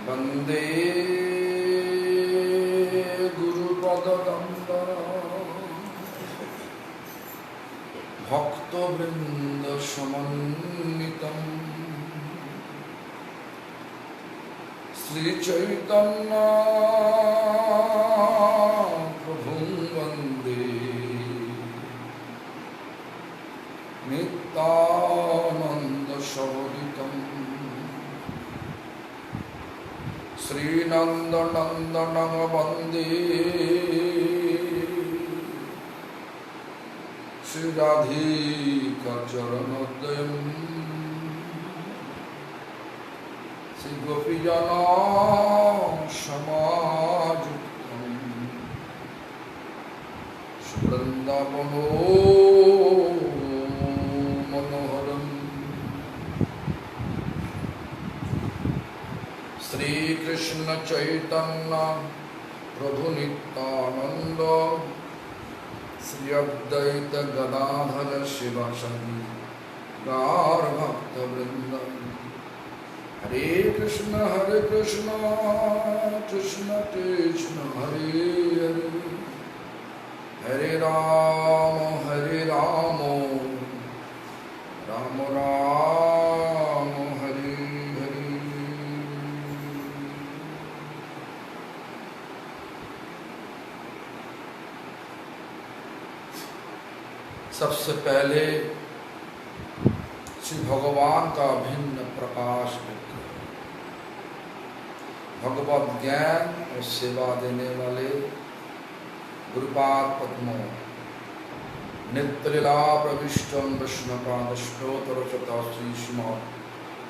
वंदे गुरुपदकन्दरं भक्तवृन्दसमन्वितं श्रीचैतन्य प्रभुं वन्दे नित्यानन्दसहोदितं श्रीनन्दनन्दनं वन्दे श्रीराधिका चरणोदयं श्रीगोपीजना समायुक्तं वृन्दावनो मनोहरम् श्रीकृष्ण चैतन्य प्रभु नित्यानंद श्री अद्वैत गदाधर शिवासादि गौर भक्त वृंद हरे कृष्ण कृष्ण कृष्ण हरे हरे हरे राम राम राम हरे हरे। सबसे पहले श्री भगवान का भिन्न प्रकाश विग्रह, भगवत ज्ञान और सेवा देने वाले गुरुपाद पद्मों नित्यलीला प्रविष्टम विष्णुपाद स्तोत्र रचता श्री श्रीमद्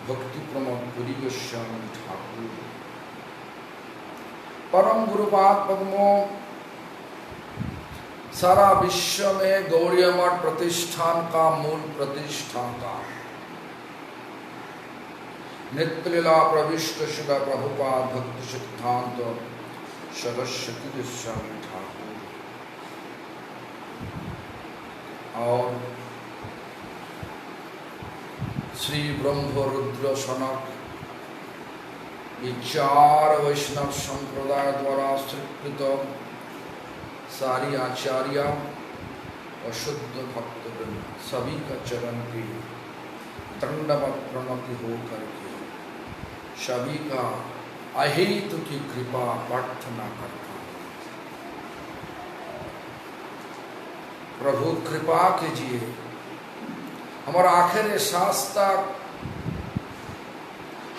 भक्ति प्रमोद पुरी गोस्वामी ठाकुर। परम गुरुपाद पद्मों सारा विश्व में गौड़ीय मठ प्रतिष्ठान का मूल प्रतिष्ठाता नित्यलीला प्रविष्ट शिव प्रभुपाद भक्ति सिद्धांत सरस्वती गोस्वामी ठाकुर और श्री ब्रह्म रुद्र सनक ये चार वैष्णव संप्रदाय द्वारा स्वीकृत सारी आचार्य और शुद्ध भक्त वृंद सभी का चरण की दंडवत प्रणति हो करके सभी का अहेतु की कृपा प्रार्थना करता हूँ। प्रभु कृपा कीजिए, हमारा आखिरी शास्त्र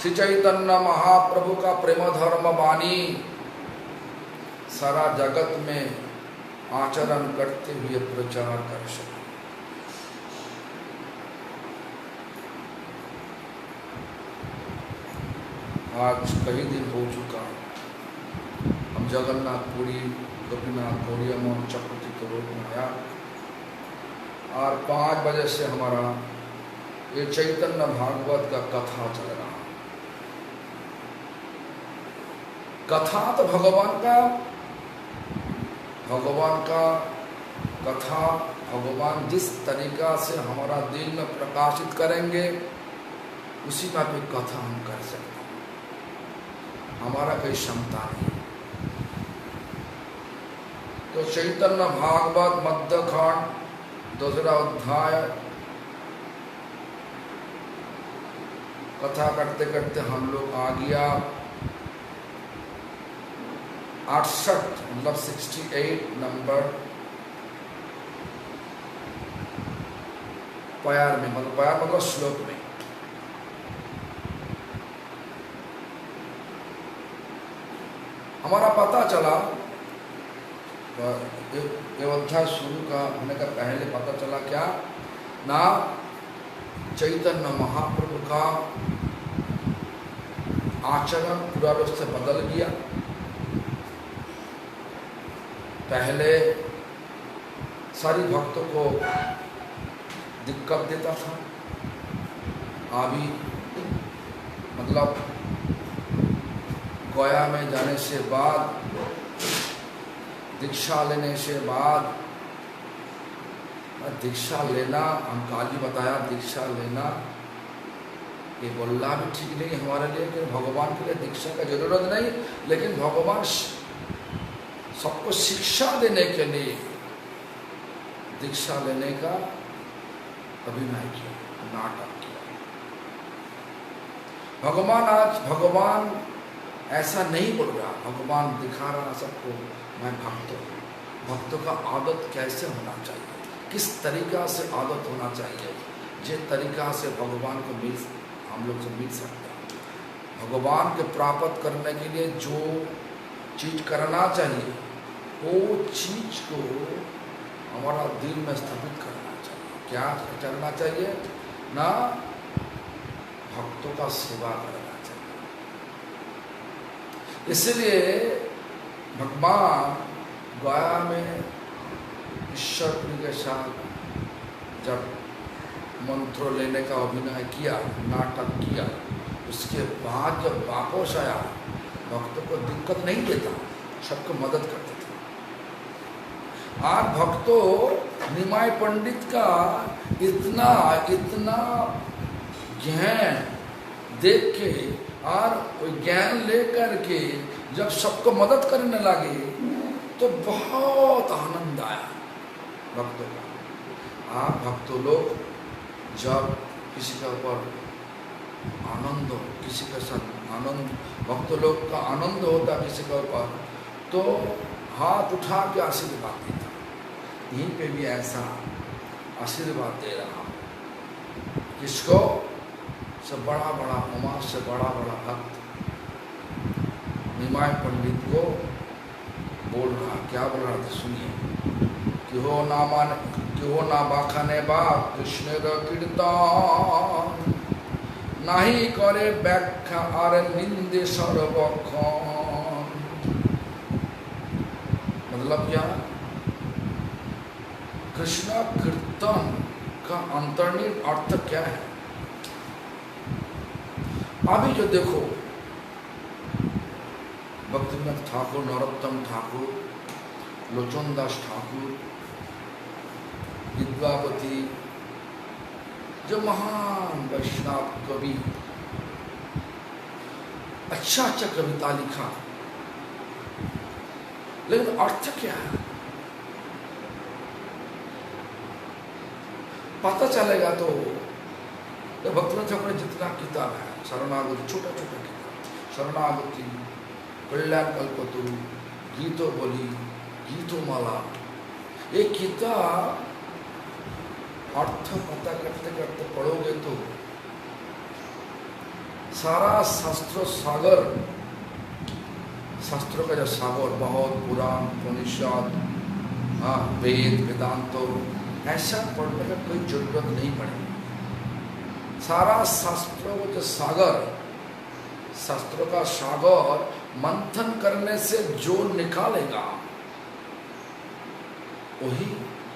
श्री चैतन्य महाप्रभु का प्रेम धर्म वाणी सारा जगत में आचरण करते हुए प्रचार कर सके। आज कई दिन हो चुका, हम जगन्नाथपुरी गोपीनाथ गौड़ीय मठ चक्रवर्ती के रोड में आया और 5 बजे से हमारा ये चैतन्य भागवत का कथा चल रहा। कथा तो भगवान का कथा भगवान जिस तरीका से हमारा दिल में प्रकाशित करेंगे उसी का भी कथा हम कर सकते हैं, हमारा कोई क्षमता नहीं। तो चैतन्य भागवत मध्य खंड 2रा अध्याय कथा करते करते हम लोग आ गया 68 मतलब 68 नंबर प्यार में, मतलब प्यार मतलब श्लोक में। हमारा पता चला ये अध्याय शुरू का होने का पहले पता चला क्या ना, चैतन्य महाप्रभु का आचरण पूरा रूप से बदल गया। पहले सारी भक्तों को दिक्कत देता था, अभी मतलब गया में जाने से बाद, दीक्षा लेने से बाद, दीक्षा लेना हम काली बताया, दीक्षा लेना ये बोलना भी ठीक नहीं हमारे लिए कि भगवान के लिए दीक्षा का जरूरत नहीं, लेकिन भगवान सबको शिक्षा देने के लिए दीक्षा लेने का अभिनय किया, नाटक किया। भगवान ऐसा नहीं बोल रहा, भगवान दिखा रहा सबको मैं भक्त हूँ। भक्तों का आदत कैसे होना चाहिए, किस तरीका से आदत होना चाहिए, जिस तरीका से भगवान को हम लोग से मिल सकता है। भगवान के प्राप्त करने के लिए जो चीज करना चाहिए वो चीज को हमारा दिल में स्थापित करना चाहिए। क्या करना चाहिए ना, भक्तों का सेवा करना चाहिए। इसलिए भगवान गया में ईश्वर के साथ जब मंत्र लेने का अभिनय किया, नाटक किया, उसके बाद जब वापस आया भक्तों को दिक्कत नहीं देता, सबको मदद करते थे। आज भक्तों निमाय पंडित का इतना ज्ञान देख के और ज्ञान लेकर के जब सबको मदद करने लगे तो बहुत आनंद आया भक्तों का। आप भक्तों लोग जब किसी के ऊपर आनंद हो, किसी के साथ आनंद, भक्त लोग का आनंद होता किसी के ऊपर, तो हाथ उठा के आशीर्वाद देता। यहीं पे भी ऐसा आशीर्वाद दे रहा किसको, सब बड़ा बड़ा उमा से बड़ा भक्त निमाय पंडित को बोल रहा। क्या बोल रहा था सुनिए। कि हो ना बाखाने बाप कृष्ण कीर्तन, नहीं करे व्याख्या आर निंदे सर्वक्षण। मतलब क्या, कृष्ण कीर्तन का अंतर्निहित अर्थ क्या है। अभी जो देखो भक्तिनाथ ठाकुर, नरोत्तम ठाकुर, लोचन दास ठाकुर, विद्यापति, जो महान वैष्णव कवि, अच्छा कविता लिखा, लेकिन अर्थ क्या है पता चलेगा तो भक्तिनाथ ठाकुर ने जितना किताब है, शरणागति, छोटा छोटा किताब, शरणागति, कल्याण कल्पतरु, गीतो बोली, गीतो माला, एक किताब अर्थ पता करते करते पढ़ोगे तो सारा शास्त्र सागर, शास्त्रों का जो सागर, बहुत पुराण, उपनिषद, वेद, वेदांतो, ऐसा पढ़ने का कोई जरूरत नहीं पड़ेगी। सारा शास्त्रों का जो सागर, शास्त्रों का सागर मंथन करने से जो निकालेगा वही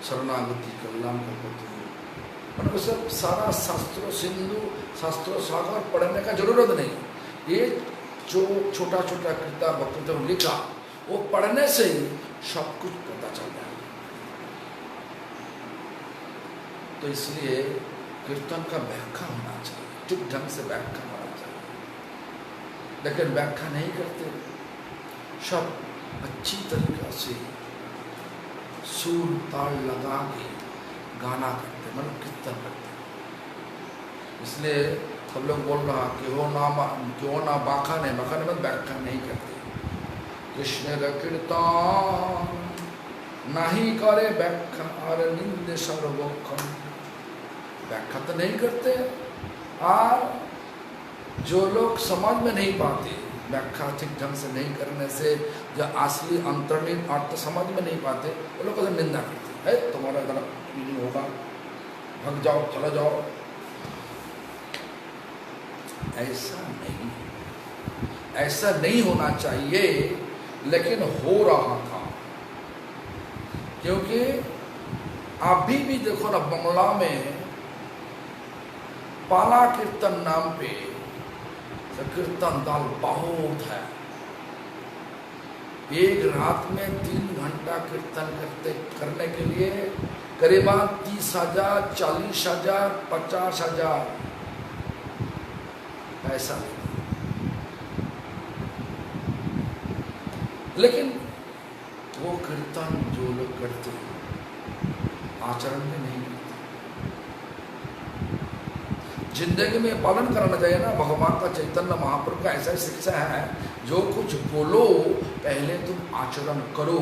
शरणागति, कल्याण कल्पतरु। मतलब सब सारा शास्त्रों सिंधु, शास्त्रों सागर पढ़ने का जरूरत नहीं। ये जो छोटा छोटा किताब भक्तों ने लिखा वो पढ़ने से ही सब कुछ पता चल जाएगा। तो इसलिए कीर्तन का व्याख्या होना चाहिए, ठीक ढंग से व्याख्या होना चाहिए। लेकिन व्याख्या नहीं करते, सब अच्छी तरीका से सुर ताल लगा के गाना करते, मतलब कीर्तन करते। इसलिए सब लोग बोल रहा कि हो ना बाखाने में व्याख्या नहीं करते। कृष्ण कीर्तन नहीं करे व्याख्या और निंदे सर्वक्षण, व्याख्या तो नहीं करते। और जो लोग समझ में नहीं पाते, व्याख्या ठीक ढंग से नहीं करने से जो असली अंतर्निहित अर्थ समझ में नहीं पाते, वो लोग तो निंदा करते हैं, तुम्हारा गलत मीनिंग होगा, भाग जाओ, चला जाओ। ऐसा नहीं होना चाहिए, लेकिन हो रहा था। क्योंकि अभी भी देखो ना, बंगला में पाला कीर्तन नाम पे कीर्तन दल बहुत है। एक रात में 3 घंटा कीर्तन करने के लिए करीबन 30,000, 40,000, 50,000 पैसा देगा। लेकिन वो कीर्तन जो लोग करते आचरण में नहीं करते, जिंदगी में पालन करना चाहिए ना। भगवान का चैतन्य महाप्रभु का ऐसा शिक्षा है, जो कुछ बोलो पहले तुम आचरण करो।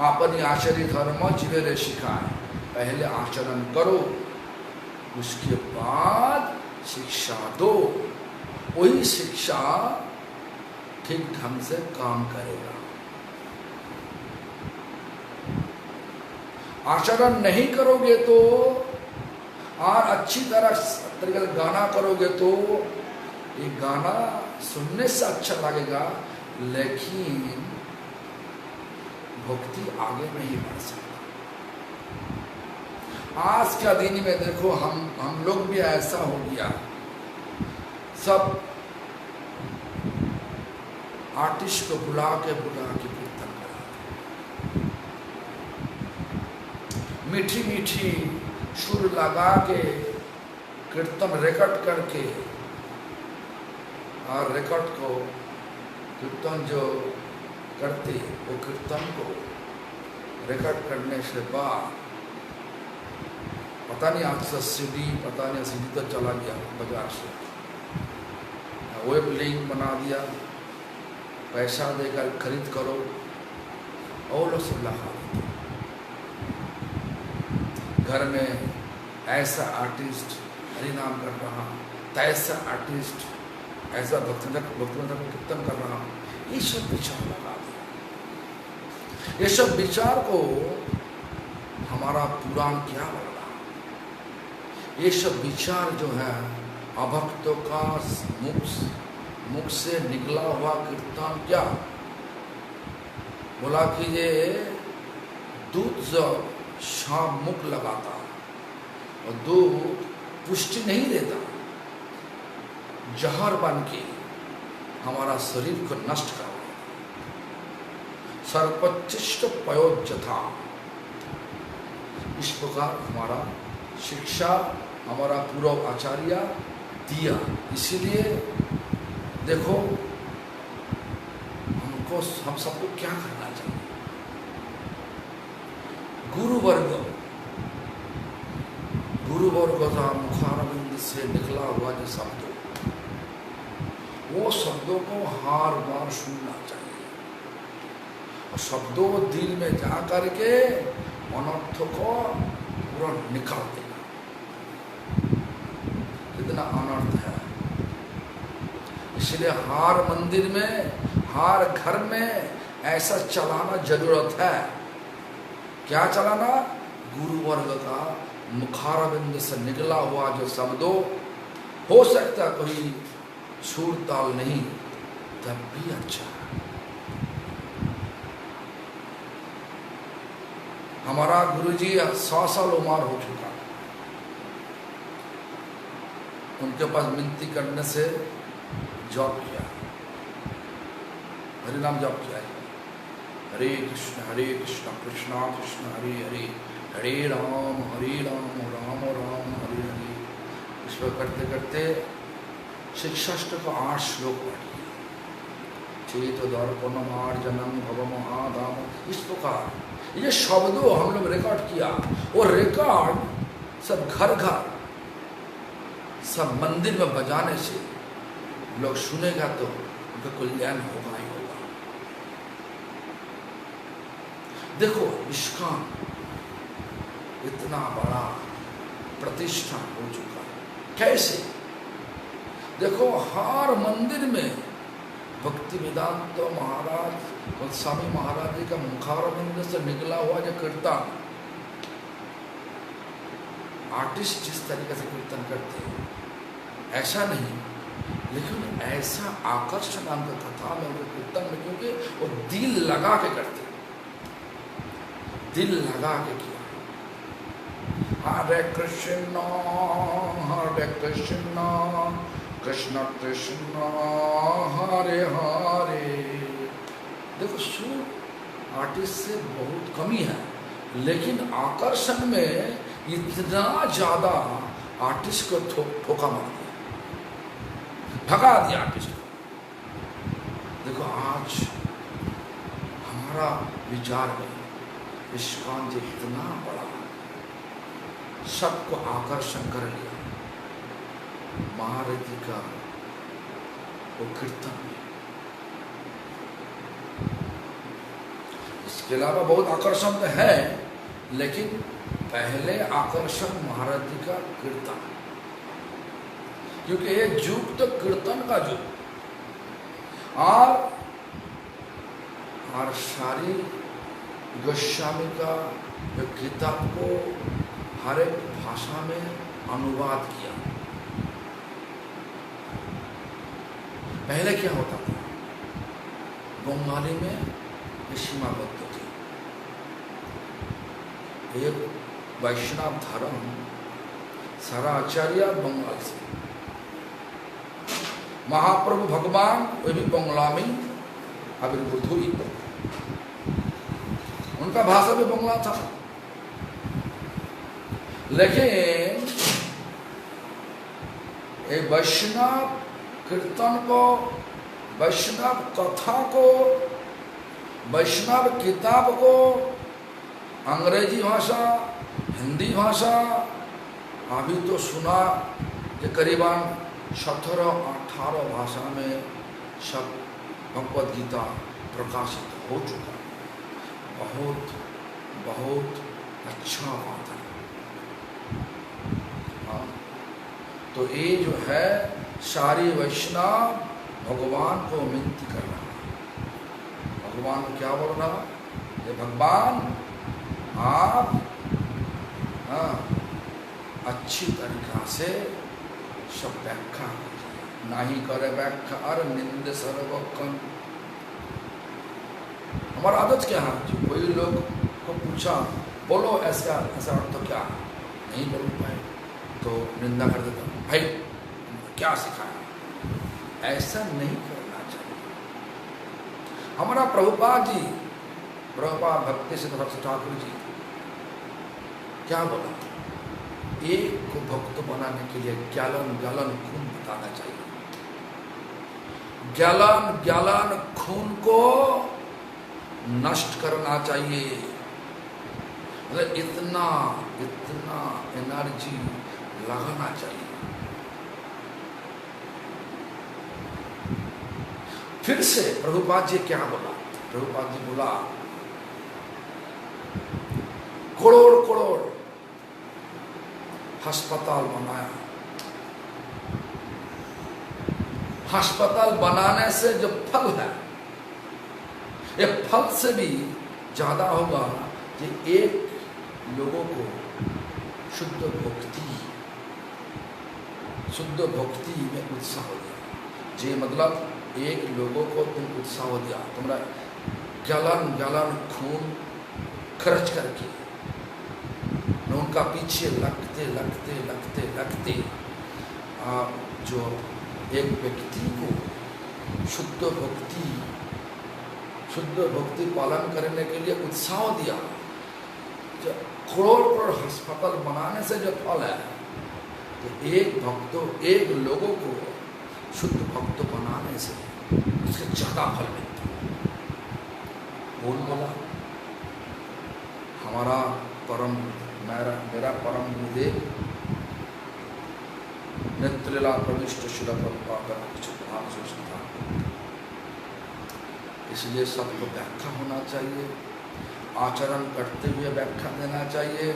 अपनी आचरण धर्म जिन्हें सिखाए, पहले आचरण करो, उसके बाद शिक्षा दो। वही शिक्षा ठीक ढंग से काम करेगा। आचरण नहीं करोगे तो, और अच्छी तरह तरीके से गाना करोगे तो ये गाना सुनने से अच्छा लगेगा, लेकिन भक्ति आगे नहीं बढ़ सकता। आज का दिन में देखो, हम लोग भी ऐसा हो गया, सब आर्टिस्ट को बुला के कीर्तन कराते, मीठी मीठी सुर लगा के कीर्तन रिकॉर्ड करके, और रिकॉर्ड को कीर्तन जो करते वो कीर्तन को रिकॉर्ड करने से बाद पता नहीं आज से सीडी, पता नहीं सीडी तो चला गया बाजार से, वेब लिंक बना दिया, पैसा देकर खरीद करो, और लोग सब लगा देते। घर में ऐसा आर्टिस्ट हरि नाम कर रहा, तैसा आर्टिस्ट ऐसा भक्ति कीर्तन कर रहा, ये सब विचार लगा दिया। ये सब विचार को हमारा पुराण क्या बोल रहा, ये सब विचार जो है अभक्तों का मुख से निकला हुआ कीर्तन क्या बोला कि ये दूध जब शाम मुख लगाता और दूध पुष्टि नहीं देता, जहर बन के हमारा शरीर को नष्ट कर देता। सर्वोत्कृष्ट पयोज्य था। इस प्रकार हमारा शिक्षा हमारा पूर्व आचार्य दिया। इसीलिए देखो, हम सबको क्या करना चाहिए। गुरु वर्ग का मुखारविंद से निकला हुआ जो शब्द, वो शब्दों को हर बार सुनना चाहिए, और शब्दों दिल में जा करके अनर्थ को पूरा निकाल देगा। कितना अनर्थ है। इसलिए हर मंदिर में, हर घर में ऐसा चलाना जरूरत है। क्या चलाना? गुरु वर्ग का मुखारविंद से निकला हुआ जो शब्दों, हो सकता कोई सुर ताल नहीं, तब भी अच्छा है। हमारा गुरुजी 100 साल उम्र हो चुका, उनके पास विनती करने से जॉब किया, हरि नाम जॉब किया है। हरे कृष्ण कृष्ण कृष्ण हरे हरे, हरे राम राम राम हरे हरे। इस पर करते करते शिक्षाष्ट को 8 श्लोक पढ़ लिया। चेत दर्पण मार्जनम भव महाधाम। इस प्रकार ये शब्दों हम लोग रिकॉर्ड किया, और रिकॉर्ड सब घर घर सब मंदिर में बजाने से लोग सुनेगा तो उनका कल्याण होगा ही होगा। देखो, इसका इतना बड़ा प्रतिष्ठा हो चुका है। कैसे? देखो, हर मंदिर में भक्ति वेदांत महाराज स्वामी महाराज जी का मुखारविंद से निकला हुआ जो कीर्तन, आर्टिस्ट जिस तरीके से कीर्तन करते हैं ऐसा नहीं, लेकिन ऐसा आकर्षण नाम का कथा में वो कीर्तन में, क्योंकि वो दिल लगा के करते, दिल लगा के किया। हरे कृष्ण कृष्ण कृष्ण हरे हरे। देखो, सुर आर्टिस्ट से बहुत कमी है, लेकिन आकर्षण में इतना ज्यादा आर्टिस्ट को ठोका मार दिया। भगा दिया कृष्ण। देखो आज हमारा विचार में इस्कॉन जो इतना बड़ा सबको आकर्षण कर लिया, महारथी का वो कीर्तन में, इसके अलावा बहुत आकर्षण तो है, लेकिन पहले आकर्षण महारथी का कीर्तन, क्योंकि ये युग तो कीर्तन का युग, और सारी गोस्वामी का किताब को हर एक भाषा में अनुवाद किया। पहले क्या होता था, बंगाली में ये सीमाबद्ध थी, एक वैष्णव धर्म सारा आचार्य बंगाल से, महाप्रभु भगवान वे भी बंगला में आविर्भूत हुई, उनका भाषा भी बंगला था। लेकिन एक वैष्णव कीर्तन को, वैष्णव कथा को, वैष्णव किताब को अंग्रेजी भाषा, हिंदी भाषा, अभी तो सुना कि करीबन 17-18 भाषा में सब भगवद गीता प्रकाशित हो चुका। बहुत बहुत अच्छा बात है। हाँ, तो ये जो है सारी वैष्णव भगवान को विनती कर रहा है। भगवान को क्या बोल रहा है, भगवान आप अच्छी तरीका से सब व्याख्या नहीं करे, व्याख्या और निंद सर्वकम। हमारा आदत क्या है, जो कोई लोग को पूछा बोलो ऐसा ऐसा अर्थ तो क्या, नहीं बोल पाए तो निंदा कर देता, भाई क्या सिखाया, ऐसा नहीं करना चाहिए। हमारा प्रभुपाद जी, प्रभुपाद भक्ति सिद्धार्थ ठाकुर जी क्या बोला, एक को भक्त बनाने के लिए गैलन गैलन खून बताना चाहिए। गैलन गैलन खून को नष्ट करना चाहिए, मतलब इतना इतना एनर्जी लगाना चाहिए। फिर से प्रभुपाद जी क्या बोला, प्रभुपाद जी बोला करोड़ करोड़ अस्पताल बनाया, अस्पताल बनाने से जो फल है, ये फल से भी ज्यादा होगा कि एक लोगों को शुद्ध भक्ति में उत्साह हो गया। जे मतलब एक लोगों को तुम उत्साह हो दिया, तुम्हारा गलन गलन खून खर्च करके उनका पीछे लगते लगते लगते लगते आप जो एक व्यक्ति को शुद्ध भक्ति पालन करने के लिए उत्साह दिया, जो करोड़ करोड़ अस्पताल बनाने से जो फल है, तो एक लोगों को शुद्ध भक्त बनाने से उसके ज्यादा फल मिलता। बोला हमारा मेरा परम गुरुदेव नेत्रलीला प्रविष्ट शिला प्रभुपाद था। इसलिए सबको व्याख्या होना चाहिए, आचरण करते हुए व्याख्या देना चाहिए,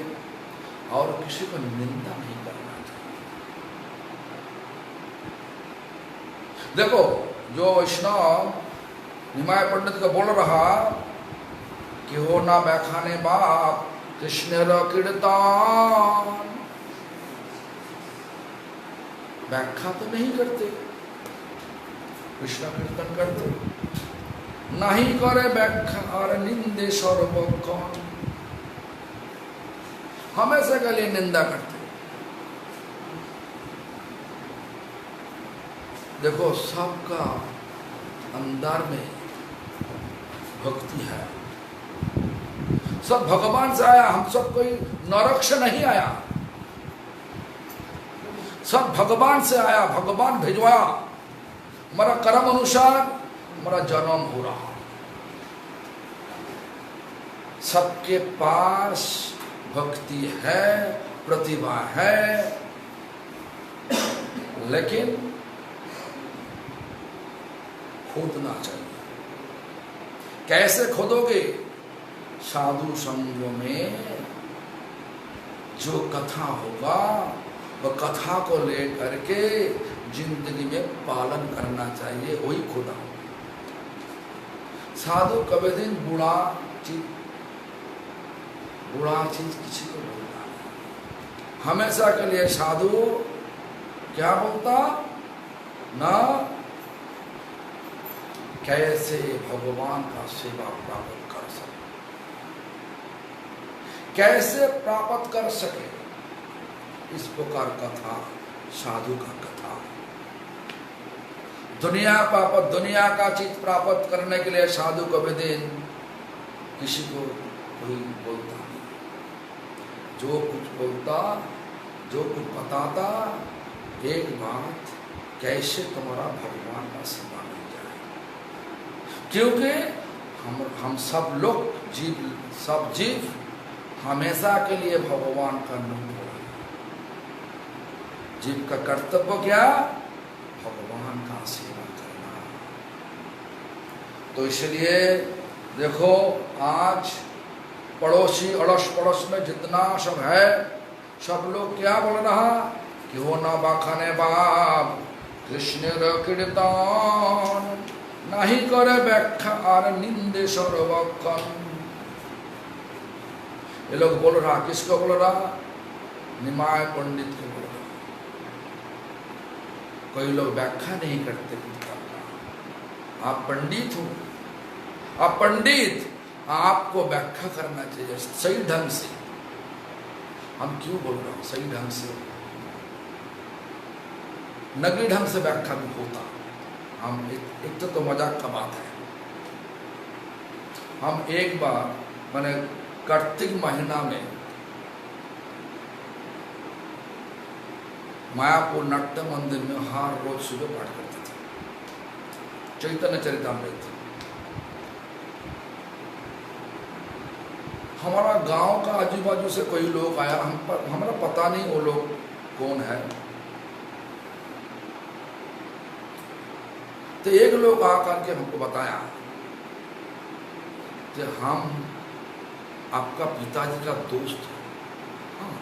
और किसी को निंदा नहीं करना चाहिए। देखो जो वैष्णव निमाय पंडित को बोल रहा कि हो ना व्याख्याने बाप कृष्ण कीर्तन, व्याख्या तो नहीं करते, कृष्ण कीर्तन करते नहीं करे व्याख्या, और निंदे सर्वकम, हमेशा के लिए निंदा करते। देखो सबका अंदर में भक्ति है, सब भगवान से आया, हम सब कोई नरक से नहीं आया, सब भगवान से आया, भगवान भिजवाया हमारा कर्म अनुसार हमारा जन्म हो रहा। सबके पास भक्ति है, प्रतिभा है, लेकिन खोदना चाहिए। कैसे खोदोगे? साधु संग में जो कथा होगा वह कथा को लेकर के जिंदगी में पालन करना चाहिए, वही खोदा। साधु कभी दिन बुरा चीज किसी को बोलता नहीं। हमेशा के लिए साधु क्या बोलता ना, कैसे भगवान का सेवा प्राप्त कर सके, कैसे प्राप्त कर सके, इस प्रकार कथा साधु का कथा। दुनिया का चीज प्राप्त करने के लिए साधु कभी दिन किसी को कोई बोलता नहीं। जो कुछ बोलता, जो कुछ बताता, एक बात, कैसे तुम्हारा भगवान का सेवा मिल जाए। क्योंकि हम सब लोग सब जीव हमेशा के लिए भगवान का नाम हो रहे हैं। जीव का कर्तव्य क्या? भगवान का सेवा करना। तो इसलिए देखो, आज पड़ोसी अड़ोस पड़ोस में जितना सब है, सब लोग क्या बोल रहा कि वो न बाखाने बाप कृष्ण कीर्तन नहीं करे व्याख्या और निंदे सर्वक्षण। ये लोग बोल रहा, किसको बोल रहा? निमाय पंडित को बोल रहा। कोई लोग व्याख्या नहीं करते कीर्तन का। आप पंडित हो, आप पंडित, आपको व्याख्या करना चाहिए सही ढंग से। हम क्यों बोल रहे हैं सही ढंग से? नकली ढंग से व्याख्या भी होता। हम एक तो मजाक का बात है। हम एक बार मैंने कार्तिक महीना में मायापुर नाट्य मंदिर में हर रोज सुबह पाठ करते थे, चैतन्य चरितामृत। हमारा गांव का आजू बाजू से कोई लोग आया, हमारा पता नहीं वो लोग कौन है। तो एक लोग आकर के हमको बताया कि हम आपका पिताजी का दोस्त है। हाँ,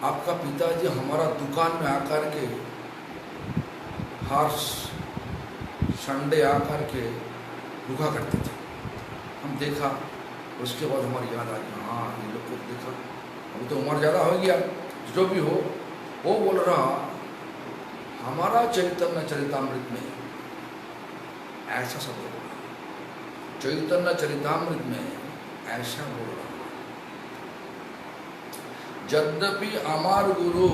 आपका पिताजी हमारा दुकान में आकर के हर संडे आकर के रुका करते थे। हम देखा, उसके बाद हमारी याद आ गई, हाँ ये लोग को देखा। अभी तो उम्र ज़्यादा हो गया, जो भी हो। वो बोल रहा हमारा चैतन्य चरितामृत में ऐसा सब बोल रहा, चैतन्य चरितामृत में ऐसा बोल रहा। यद्यपि हमार गुरु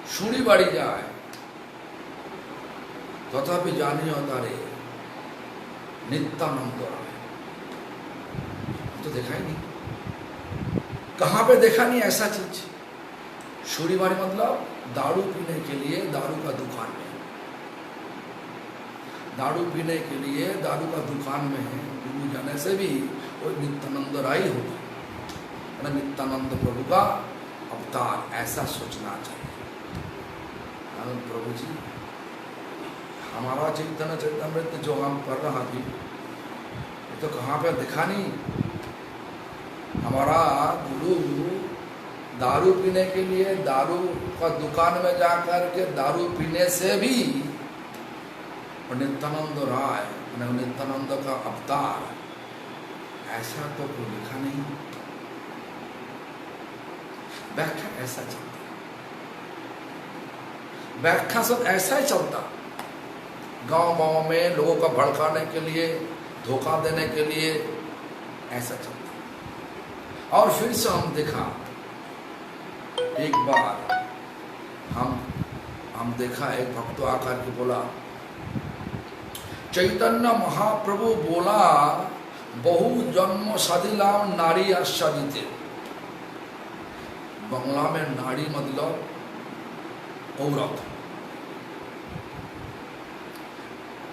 सुनी बाड़ी जाए तथापि जानी होता रे नित्यानंद राय। तो देखा ही नहीं, कहाँ पे देखा नहीं ऐसा चीज। सूरीबाड़ी मतलब दारू पीने के लिए दारू का दुकान में, दारू पीने के लिए दारू का दुकान में है। गुरु जाने से भी वो नित्यानंद राय होगा, नित्यानंद प्रभु का अवतार, ऐसा सोचना चाहिए। आनंद प्रभु जी, हमारा चैतन्य चरितामृत जो हम पढ़ रहा थी, तो कहाँ पे दिखा नहीं। हमारा गुरु दारू पीने के लिए दारू का दुकान में जाकर के दारू पीने से भी नित्यानंद राय, नित्यानंद का अवतार, ऐसा तो कोई लिखा नहीं। व्याख्या ऐसा चलता, व्याख्या सब ऐसा ही चलता। गांव में लोगों का भड़काने के लिए, धोखा देने के लिए ऐसा चलता। और फिर से हम देखा, एक बार हम देखा, एक भक्त आकर के बोला, चैतन्य महाप्रभु बोला बहु जन्म सदिलाम नारी आश्वादित। बंगला में नारी मतलब औरत।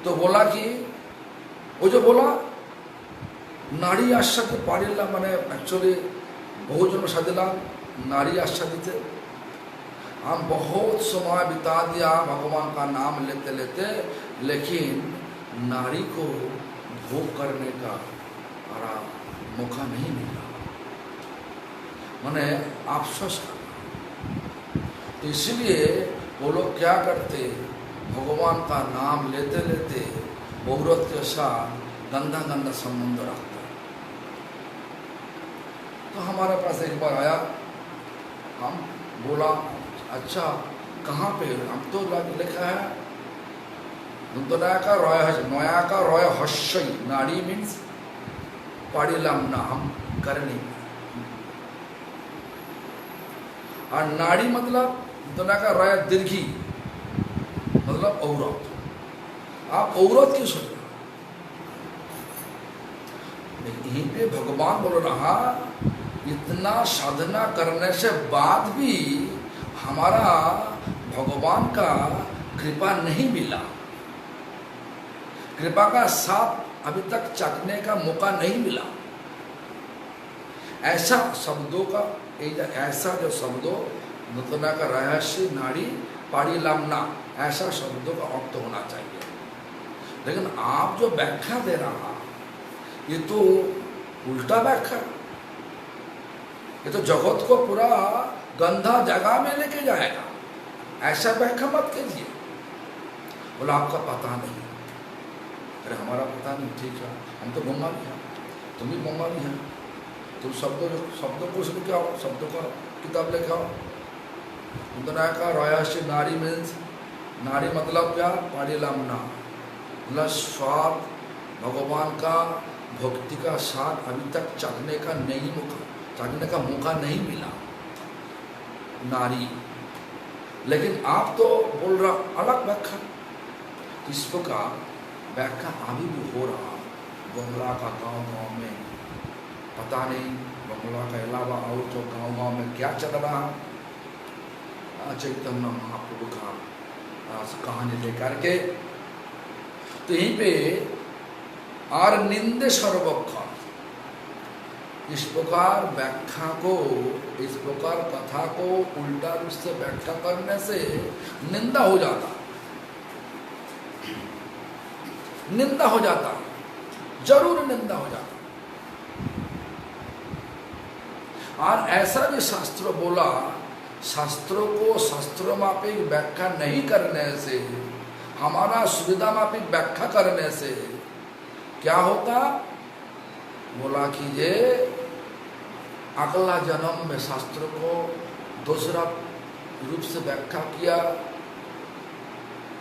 तो बोला कि वो जो बोला नारी आस्वादे पारिला माने एक्चुअली बहुजन साधिला नारी आस्वादित। हम बहुत समय बिता दिया भगवान का नाम लेते लेते, लेकिन नारी को भोग करने का मौका नहीं मिला, मैंने अफसोस करना। तो इसलिए वो लोग क्या करते, भगवान का नाम लेते लेते औरत के साथ गंदा गंदा संबंध रखते। तो हमारे पास एक बार आया, हम बोला अच्छा कहाँ पे, हम तो लिखा है नया का रॉय हर्षई नाड़ी मीन्स पाड़ीलाम नाम करनी, और नाड़ी मतलब दुनिया का रॉय दीर्घी मतलब औरत। आप औरत क्यों सोच रहे, यहीं पे भगवान बोल रहा इतना साधना करने से बाद भी हमारा भगवान का कृपा नहीं मिला, कृपा का साथ अभी तक चखने का मौका नहीं मिला। ऐसा शब्दों का ऐसा जो शब्दों नूतना का रहस्य नाड़ी पाड़ी लामना ऐसा शब्दों का अर्थ होना चाहिए। लेकिन आप जो व्याख्या दे रहा ये तो उल्टा व्याख्या, ये तो जगत को पूरा गंदा जगह में लेके जाएगा। ऐसा व्याख्या मत कीजिए। बोला आपका पता नहीं। अरे हमारा पता नहीं, ठीक है, हम तो बंगाली हैं, तुम भी बंगाली हैं, तुम शब्दों को उसमें क्या हो, शब्दों का किताब लेके आओ। उतना का रॉयशी नारी मीन्स नारी मतलब क्या, पाड़ी लामना मतलब स्वाद भगवान का भक्ति का साथ अभी तक चखने का मौका नहीं मिला नारी। लेकिन आप तो बोल रहा अलग व्याख्या। इस प्रकार व्याख्या अभी भी हो रहा बंगला का गांव में, पता नहीं बंगला के अलावा और तो गांव में क्या चल रहा। चैतन्य महाप्रभु का कहानी लेकर के तो यहीं पे आर निंदे सर्वक्षण, इस प्रकार व्याख्या को, इस प्रकार कथा को उल्टा रूप से व्याख्या करने से निंदा हो जाता, निंदा हो जाता, जरूर निंदा हो जाता। और ऐसा भी शास्त्र बोला, शास्त्रों को शास्त्रों मापिक व्याख्या नहीं करने से, हमारा सुविधा मापिक व्याख्या करने से क्या होता, बोला कि ये अगला जन्म में शास्त्र को दूसरा रूप से व्याख्या किया,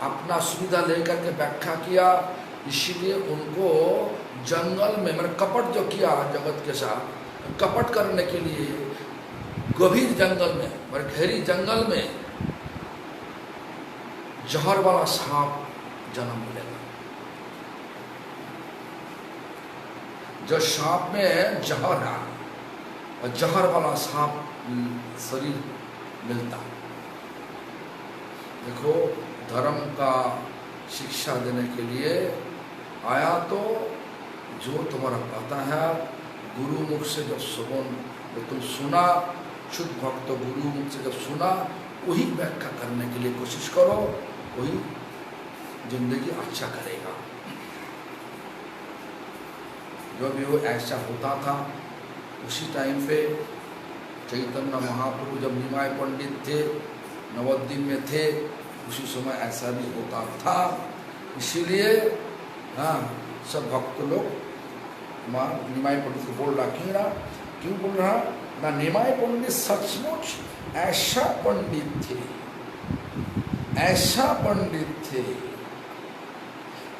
अपना सुविधा लेकर के व्याख्या किया, इसीलिए उनको जंगल में मैंने कपट जो किया जगत के साथ, कपट करने के लिए गंभीर जंगल में, गहरी जंगल में जहर वाला सांप जन्म मिलेगा। जो सांप में जहर है और जहर वाला सांप शरीर मिलता। देखो धर्म का शिक्षा देने के लिए आया तो जो तुम्हारा पता है गुरु मुख से जब सुबन तुम सुना, शुद्ध भक्त गुरु मुख से जब सुना, वही व्याख्या करने के लिए कोशिश करो, वही जिंदगी अच्छा करेगा। जो भी वो ऐसा होता था उसी टाइम पे चैतन्य महाप्रभु जब निमाय पंडित थे, नवद्वीप में थे, उसी समय ऐसा भी होता था। इसीलिए हाँ सब भक्त लोग निमाय पंडित को बोल रहा, क्यों बोल रहा ना, निमाय पंडित सचमुच ऐसा पंडित थे, ऐसा पंडित थे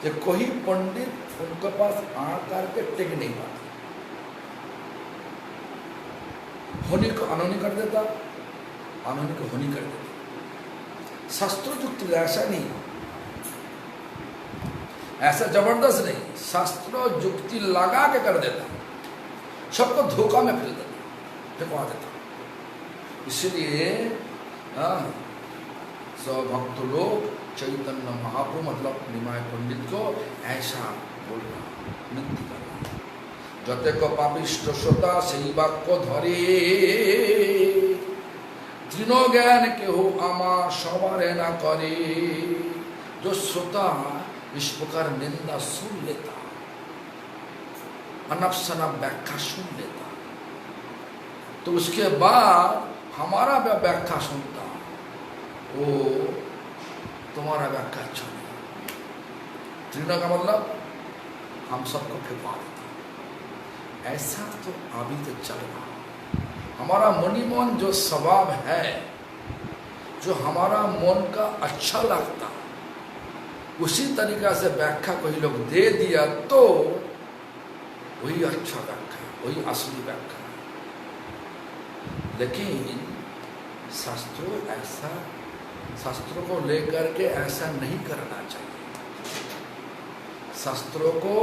कि कोई पंडित उनके पास आकर के टिक नहीं पाता, होनी को अनहोनी कर देता, अनहोनी को होनी कर देता। शास्त्र युक्त ऐसा नहीं, ऐसा जबरदस्त नहीं, शास्त्र युक्ति लगा के कर देता, सबको धोखा में फेल देता, फेंकवा देता। इसलिए सब भक्त लोग चैतन्य महाप्रभु मतलब निमाय पंडित को ऐसा बोल रहा, विनती कर रहा। जतेक पापिष्ट श्रोता सही वाक्य धरे, तीनों ज्ञान के हो आमा सवारे ना करे। जो श्रोता इस प्रकार निंदा सुन लेता, अनफसनफ व्याख्या सुन लेता, तो उसके बाद हमारा व्याख्या सुनता, वो तुम्हारा व्याख्या अच्छा नहीं। तीनों का मतलब हम सबको फेंकवा देता। ऐसा तो अभी तो चल रहा। हमारा मनीमन जो स्वभाव है, जो हमारा मन का अच्छा लगता, उसी तरीका से व्याख्या कोई लोग दे दिया तो वही अच्छा व्याख्या, वही असली व्याख्या। लेकिन शास्त्रों ऐसा, शास्त्रों को लेकर के ऐसा नहीं करना चाहिए। शास्त्रों को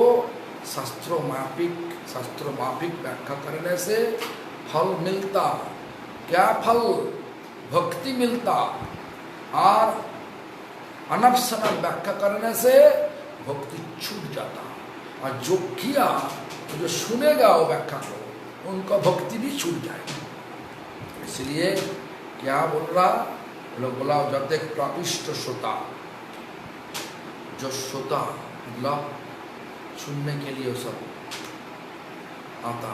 शास्त्रों माफिक व्याख्या करने से फल मिलता। क्या फल? भक्ति मिलता। और अनफसनफ व्याख्या करने से भक्ति छूट जाता। और जो किया, जो सुनेगा वो व्याख्या को, उनका भक्ति भी छूट जाएगा। इसलिए क्या बोल रहा? लोग बोला जब तक प्रापिष्ट श्रोता, जो श्रोता मतलब सुनने के लिए सब आता,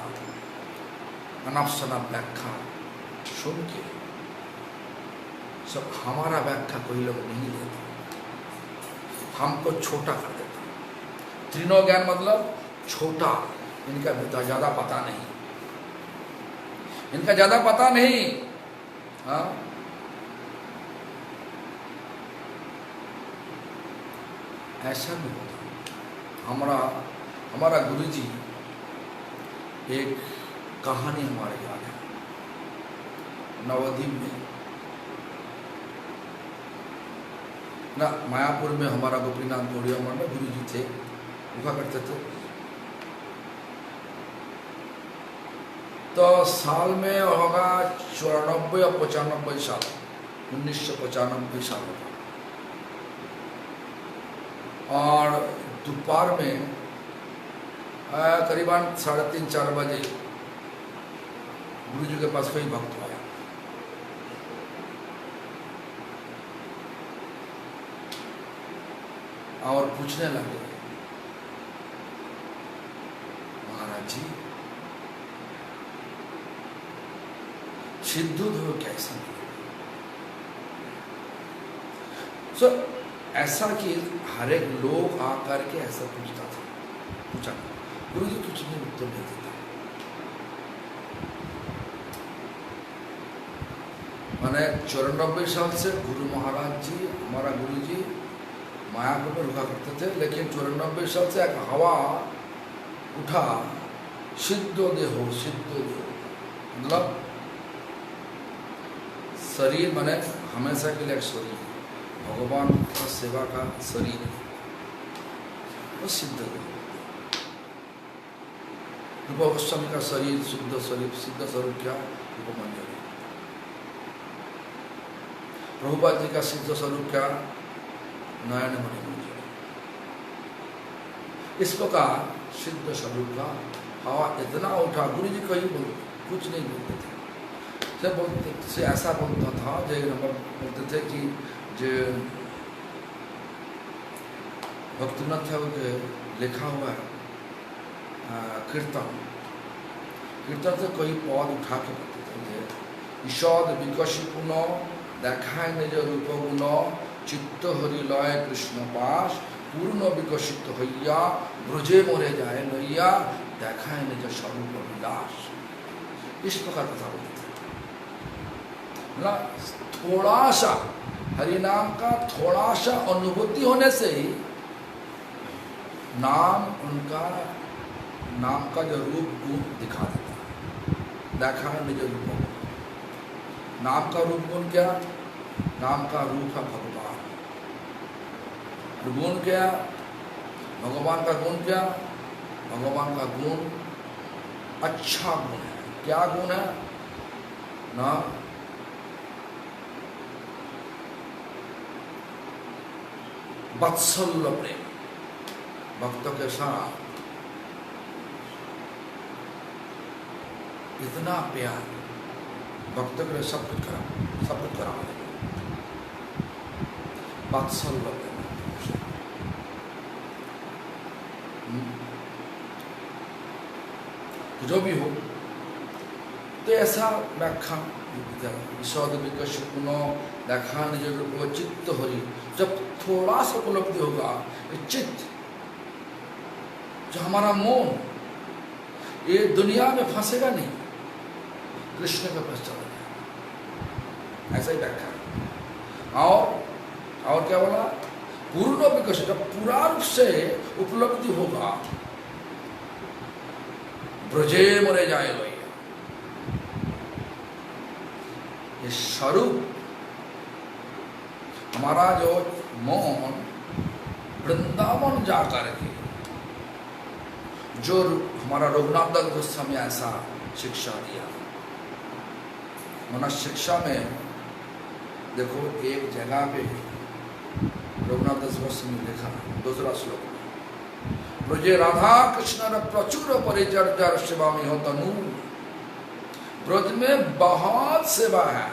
अनफसनफ व्याख्या सुन के सब हमारा व्याख्या कोई लोग नहीं लेता, हमको छोटा कर देता। तीनों ज्ञान मतलब छोटा, इनका ज्यादा पता नहीं, इनका ज्यादा पता नहीं। हाँ, ऐसा भी होता। हमारा गुरुजी एक कहानी हमारे याद है। नवद्वीप में ना, मायापुर में हमारा गोपीनाथ गौड़िया मठ में गुरुजी थे, हुआ करते थे। तो साल में होगा 94 या 95 साल, 1995 साल होगा। और दोपहर में करीबन 3:30-4 बजे गुरुजी के पास कोई भक्त आया। और पूछने लगे, महाराज जी सिद्धू धो कैसा सो ऐसा कि हर एक लोग आकर के ऐसा पूछा, गुरु जी कुछ नहीं उत्तर नहीं देता। मैंने 94 साल से गुरु महाराज जी, हमारा गुरु जी मायापुर में रुका करते थे, लेकिन 94 साल से एक हवा उठा, सिद्धो देहो मतलब शरीर माने हमेशा के लिए एक शरीर, भगवान का सेवा का शरीर, वो सिद्ध देह। रूप गोस्वामी का शरीर सिद्ध स्वरूप क्या? रूपमंजरी। प्रभुपाद जी का सिद्ध स्वरूप क्या? नयन मणिमंजरी। इस प्रकार सिद्ध स्वरूप का हवा इतना उठा, गुरु जी कहीं कुछ नहीं बोलते थे। से ऐसा बोलता था, जो नंबर बोलते थे कि जो भक्तिनाथ ठाकुर के लिखा हुआ है कीर्तन से कोई पद उठा के बोलते थे, ईषद विकसिपुन देखाय निज रूप गुण, चित्त हरि लय कृष्ण पास, पूर्ण विकसित हइया ब्रजे मोरे जाए नैया, देखाय निज स्वरूप विलास। इस प्रकार कथा बोलते थे। थोड़ा सा हरिनाम का थोड़ा सा अनुभूति होने से ही नाम का जो रूप गुण दिखा देता है। देखा है निज रूप गुण। नाम का रूप गुण क्या? नाम का रूप है भगवान। गुण क्या? भगवान का गुण क्या? भगवान का गुण अच्छा गुण है। क्या गुण है? ना वात्सल्य प्रेम, भक्तों के साथ इतना प्यार, भक्तों के लिए सब कुछ करा वात्सल्य प्रेम। जो भी हो, तो ऐसा व्याख्या ईश्वर विकसित पुनः देखा निज चित्त हरि, जब थोड़ा सा उपलब्धि होगा ये चित्त, जो हमारा मन ये दुनिया में फंसेगा नहीं, कृष्ण के पास चला जाएगा, ऐसा ही व्याख्या। और क्या बोला, पूर्ण विकसित, जब पूरा रूप से उपलब्धि होगा, ब्रजे मरे जाए भैया, ये स्वरूप हमारा जो मन वृंदावन जाकर के, जो हमारा रघुनाथ दास गोस्वामी ऐसा शिक्षा दिया। मनुष्य शिक्षा में देखो एक जगह पे रघुनाथ दास गोस्वामी लिखा, दूसरा श्लोक, ब्रजे राधा कृष्ण प्रचुर परिचर्या सेवा में हो तनु, ब्रज में बहुत सेवा है,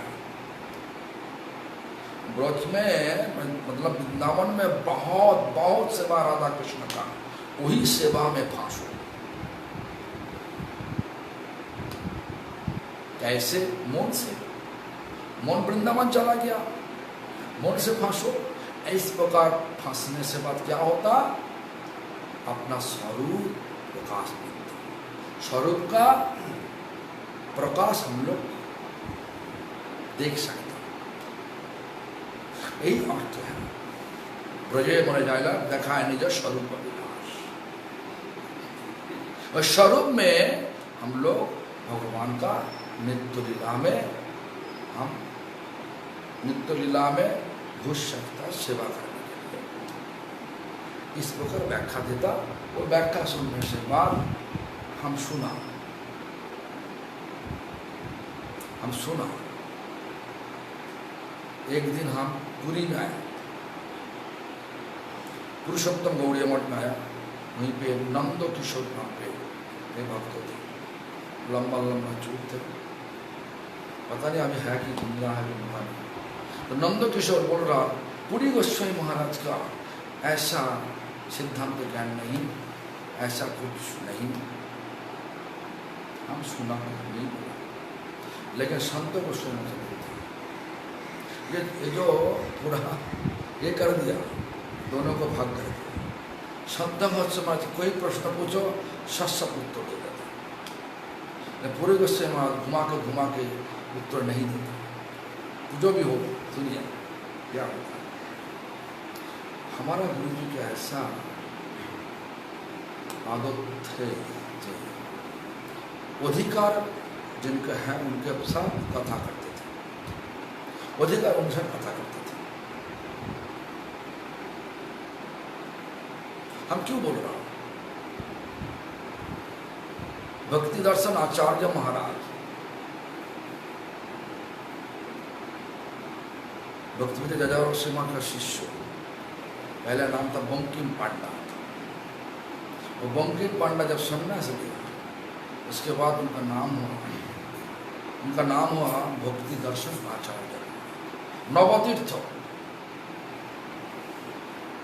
ब्रज में मतलब वृंदावन में बहुत बहुत सेवा राधा कृष्ण का, वही सेवा में फांसो। कैसे? मन से, मन वृंदावन चला गया, मन से फांसो। इस प्रकार फांसने से बात क्या होता, अपना स्वरूप प्रकाश मिलता, स्वरूप का प्रकाश हम लोग देख सकते, यही अर्थ है। ब्रजे मन जाएगा देखा है निज स्वरूप विलास, और स्वरूप में हम लोग भगवान का नित्य लीला में, हम नित्य लीला में घुस सकता सेवा करने के लिए। इस प्रकार व्याख्या देता, वो व्याख्या सुनने से बाद हम सुना, एक दिन हम पुरी में आए, पुरुषोत्तम गौड़िया मठ में आया, वहीं पे नंदो किशोर नाम पे एक भक्त थे, लंबा लंबा चूक थे, पता नहीं अभी है कि जिंदा है कि नहीं। तो नंदो किशोर बोल रहा, पुरी गोस्वामी महाराज का ऐसा सिद्धांत ज्ञान नहीं, ऐसा कुछ नहीं, हम सुना नहीं, लेकिन संतों को सुनना चाहिए। ये जो पूरा ये कर दिया, दोनों को भाग कर दिया। संत महाराज कोई प्रश्न पूछो सत्सक उत्तर दे देता, पूरे गुस्से में घुमा के उत्तर नहीं देता। जो भी हो सुनिए क्या होता है। हमारा गुरु जी का ऐसा आदत है, अधिकार जिनका है उनके साथ कथा करते थे, अधिकार उनसे कथा करते थे। हम क्यों बोल रहा हूं, भक्ति दर्शन आचार्य महाराज, भक्ति जजावर सीमा का शिष्य, पहला नाम था बंकिम पांडा। वो बंकिम पांडा जब सन्यास लिया, उसके बाद उनका नाम हुआ भक्ति दर्शन आचार्य नवतीर्थ।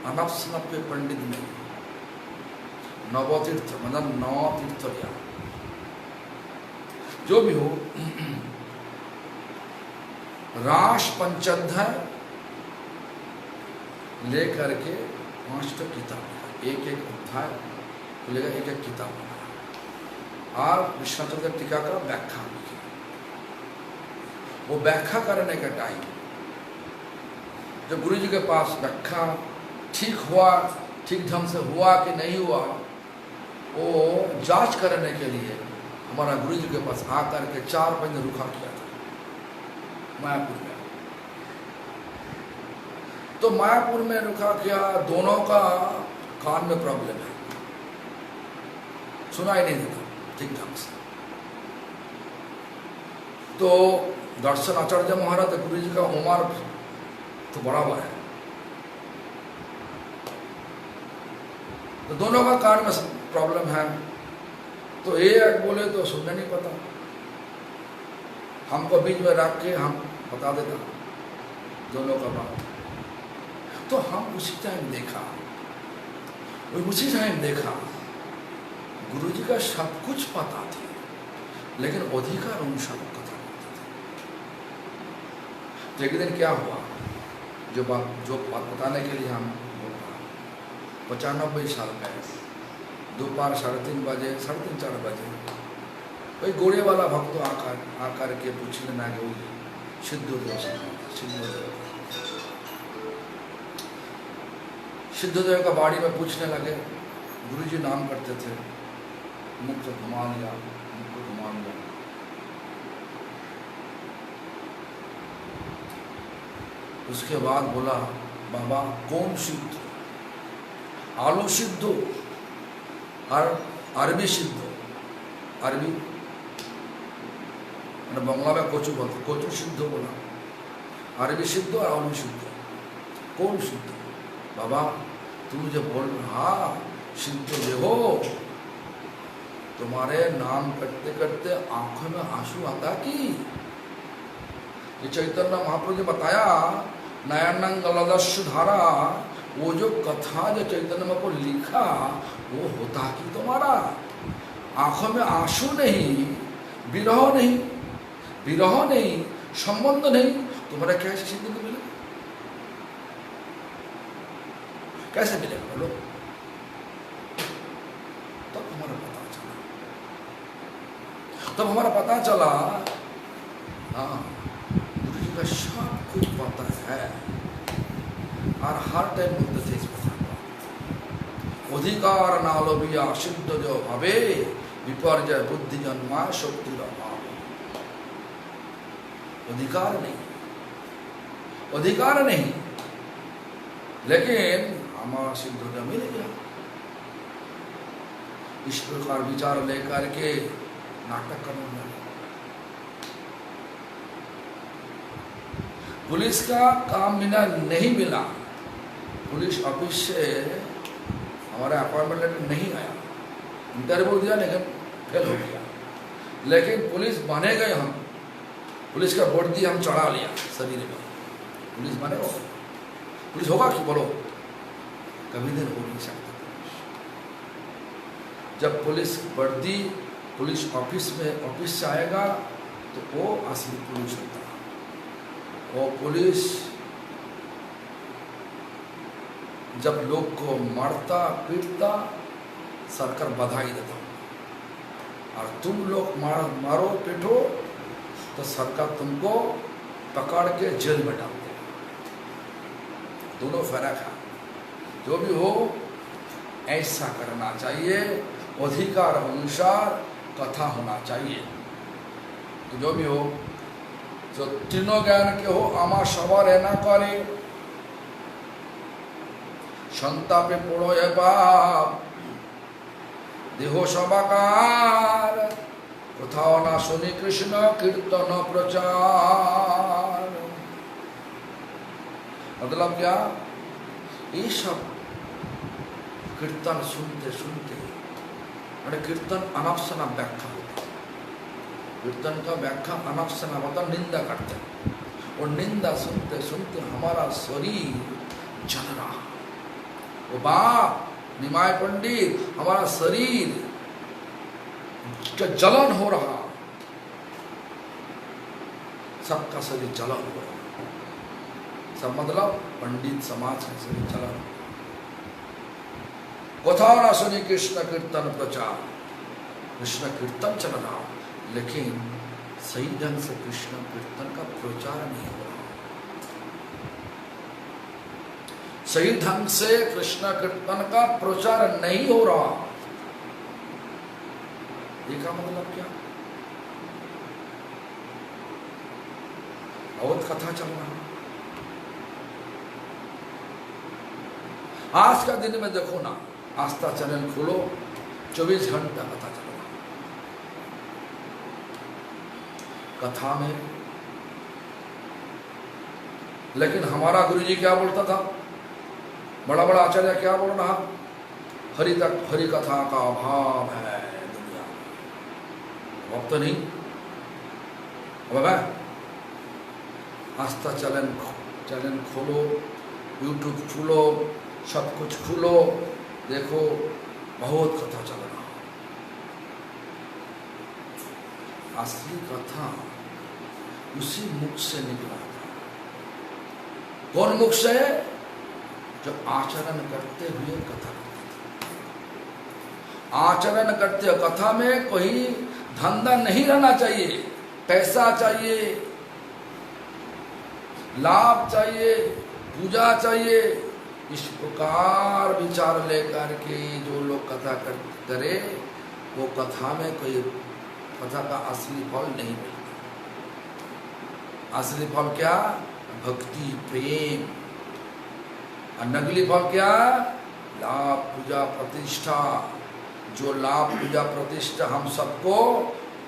अनपसनप्य पंडित नहीं, नवतीर्थ मतलब नौ तीर्थ लिया। जो भी हो, रास पंचाध्याय लेकर के 5 किताब, एक अध्याय लेकर एक किताब बना, और विश्वचंद्र टीका का व्याख्या लिखी। वो व्याख्या करने का टाइम जब गुरु जी के पास व्याख्या ठीक हुआ, ठीक ढंग से हुआ कि नहीं हुआ, वो जांच करने के लिए हमारा गुरु जी के पास आकर के 4 महीने रुका किया था मायापुर में। तो मायापुर में रुका किया, दोनों का कान में प्रॉब्लम है, सुनाई नहीं देता ठीक ढंग से। तो दर्शन आचार्य महाराज गुरु जी का उम्र तो बड़ा हुआ है, तो दोनों का कान में प्रॉब्लम है, तो एक बोले तो सुनने नहीं पता, हमको बीच में रख के हम बता देता दोनों का बात। तो हम उसी टाइम देखा गुरुजी का सब कुछ पता थी, लेकिन अधिकार उन सब कथा करते थे। तो एक दिन क्या हुआ, जो बात बताने के लिए हम बोल रहा, 95 साल में दोपहर 3:30 बजे 3:30-4 बजे कोई घोड़े वाला भक्त आकर के पूछने लगे, सिद्धोदेव का बाड़ी में पूछने लगे। गुरुजी नाम करते थे, मुख से घुमा लिया। उसके बाद बोला, बाबा कौन सिद्ध? आलू सिद्ध और अरबी सिद्ध। अरबी मैंने बंगला में कोचू बोलते, कोचू सिद्ध बोला, अरबी सिद्ध और आलू सिद्ध, कौन सिद्ध? बाबा तू जो बोल रहा सिद्ध देखो, तुम्हारे नाम करते करते आंखों में आंसू आता कि ये चैतन्य महाप्रभु ने बताया, नयनंग लदस्यु धारा, वो जो कथा जो चैतन्य में को लिखा वो होता कि तुम्हारा आंखों में आंसू नहीं, विरह नहीं, संबंध नहीं, तुम्हारा कैसे सिद्ध मिलेगा? कैसे मिलेगा बोलो? तब हमारा पता चला, हाँ गुरु जी का सब कुछ पता है, और हर टाइम बोलते थे इस अधिकार नालोबिया सिद्ध जो भवे विपर्जय बुद्धि जन्मा शक्ति अभाव। अधिकार नहीं, लेकिन हमारा सिद्ध जो मिल गया। इस प्रकार विचार लेकर के नाटक करने लगे। पुलिस का काम बिना नहीं मिला, पुलिस ऑफिस से हमारा अपॉइंटमेंट लेटर नहीं आया, इंटरव्यू दिया लेकिन फेल हो गया। लेकिन पुलिस बने गए हम, पुलिस का वर्दी हम चढ़ा लिया शरीर में, पुलिस बने हो। पुलिस होगा कि बोलो? कभी दिन हो नहीं सकता। जब पुलिस वर्दी पुलिस ऑफिस से आएगा तो वो असली पुलिस होता है। वो पुलिस जब लोग को मारता पीटता सरकार बधाई देता, और तुम लोग मारो पीटो तो सरकार तुमको पकड़ के जेल में डाल दे। दोनों फर्क है। जो भी हो ऐसा करना चाहिए, अधिकार अनुसार कथा होना चाहिए। तो जो भी हो, जो तीनों ज्ञान के हो, आमा सवार है ना करे, संतापे पड़ो है बाप, देहो सबाकार, कोথাও ना सुनी कृष्ण कीर्तन प्रचार। मतलब क्या? ये सब कीर्तन सुनते सुनते, अरे कीर्तन अनवसना व्याख्या होता है। कीर्तन का व्याख्या अनवसना होता, निंदा करते हैं, और निंदा सुनते सुनते हमारा शरीर जल रहा। वो बाप निमाय पंडित, हमारा शरीर का जलन हो रहा, सबका शरीर जलन हो रहा। सब मतलब पंडित समाज का शरीर जलन। कोথাও ना सुनी कृष्ण कीर्तन प्रचार, कृष्ण कीर्तन चल रहा, लेकिन सही ढंग से कृष्ण कीर्तन का प्रचार नहीं हो रहा। सही ढंग से कृष्ण कीर्तन का प्रचार नहीं हो रहा। इसका मतलब क्या? बहुत कथा चल रहा। आज का दिन में देखो ना, आस्था चैनल खोलो, 24 घंटा कथा चल रहा। कथा में, लेकिन हमारा गुरुजी क्या बोलता था, बड़ा बड़ा आचार्य क्या बोल रहा, हरि कथा का अभाव है दुनिया में। अब तो नहीं, अब है आस्था चैनल खोलो, यूट्यूब खोलो, सब कुछ खोलो, देखो बहुत कथा चल रहा। असली कथा उसी मुख से निकला था। कौन मुख से? जो आचरण करते हुए कथा करते थे। आचरण करते हुए कथा में कोई धंधा नहीं रहना चाहिए, पैसा चाहिए, लाभ चाहिए, पूजा चाहिए। इस प्रकार विचार लेकर के जो लोग कथा करे, वो कथा में कोई कथा का असली फल नहीं मिलता। असली फल क्या? भक्ति, प्रेम। और नकली फल क्या? लाभ, पूजा, प्रतिष्ठा। जो लाभ, पूजा, प्रतिष्ठा हम सबको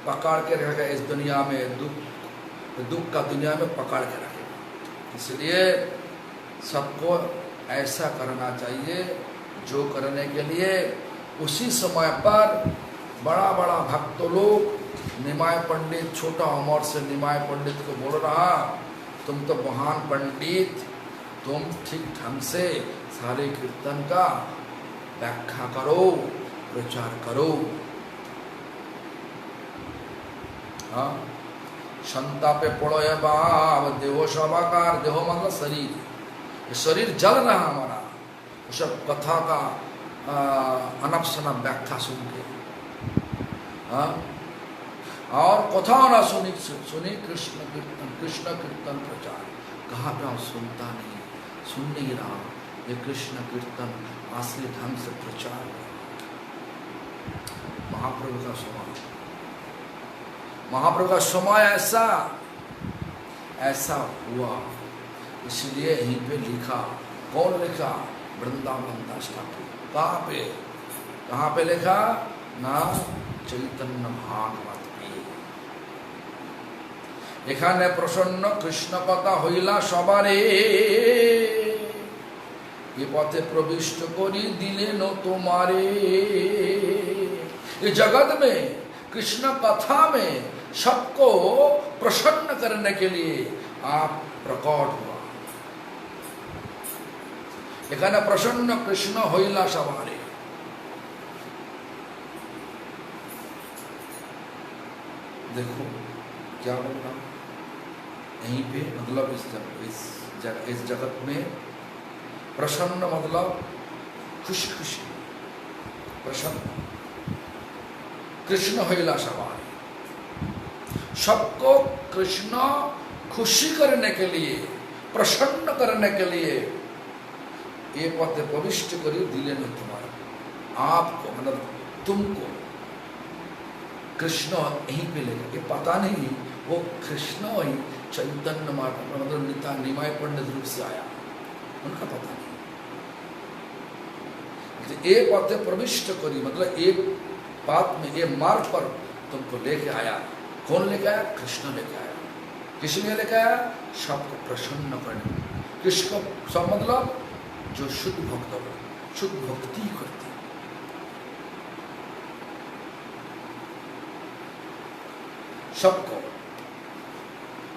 पकड़ के रखेगा इस दुनिया में, दुख का दुनिया में पकड़ के रखेगा। इसलिए सबको ऐसा करना चाहिए जो करने के लिए उसी समय पर बड़ा बड़ा भक्त लोग, निमाय पंडित, छोटा उम्र से निमाय पंडित को बोल रहा, तुम तो महान पंडित, तुम ठीक ढंग से सारे कीर्तन का व्याख्या करो, प्रचार करो। हाँ, क्षमता पे पड़ो है बाब, देहो शवाकार, देहो मतलब शरीर, शरीर जल रहा हमारा, सब कथा का अनपसनप व्याख्या सुन के। हाँ, और कथा ना सुनी कृष्ण कीर्तन प्रचार। कहाँ पे सुनता नहीं, सुन नहीं रहा, ये कृष्ण कीर्तन असली ढंग से प्रचार। महाप्रभु का समय, महाप्रभु का समय ऐसा हुआ, इसलिए यहीं पे लिखा। कौन लिखा? वृंदावन दास ठाकुर। कहाँ पे लिखा? ना चैतन्य भागवत में। এখানে প্রসন্ন কৃষ্ণ কথা হইলা সবারে, এ পথে প্রবিষ্ট করি দিলেন তোমারে। ये जगत में कृष्ण कथा में सबको प्रसन्न करने के लिए आप प्रकट हुआ। এখানে প্রসন্ন কৃষ্ণ হইলা সবারে। देखो क्या बोल रहा, यहीं पे मतलब इस जगत में प्रसन्न मतलब खुशी खुशी, प्रसन्न। कृष्ण हईला सवार, सबको कृष्ण खुशी करने के लिए, प्रसन्न करने के लिए ये पथ प्रविष्ट करी दिले न तुम्हारा। आपको मतलब तुमको कृष्ण यहीं पे लेकर, ये पता नहीं वो कृष्ण वही चैतन्य मार्ग मतलब निता निमाय पंडित रूप से आया, उनका पता नहीं। एक पथ प्रविष्ट करी मतलब एक बात में, ये मार्ग पर तुमको लेके आया। कौन लेके आया? कृष्ण लेके आया। किस लिए लेके आया? सबको प्रसन्न करने। किसको? सब मतलब जो शुद्ध भक्त हो, शुद्ध भक्ति करते, सबको।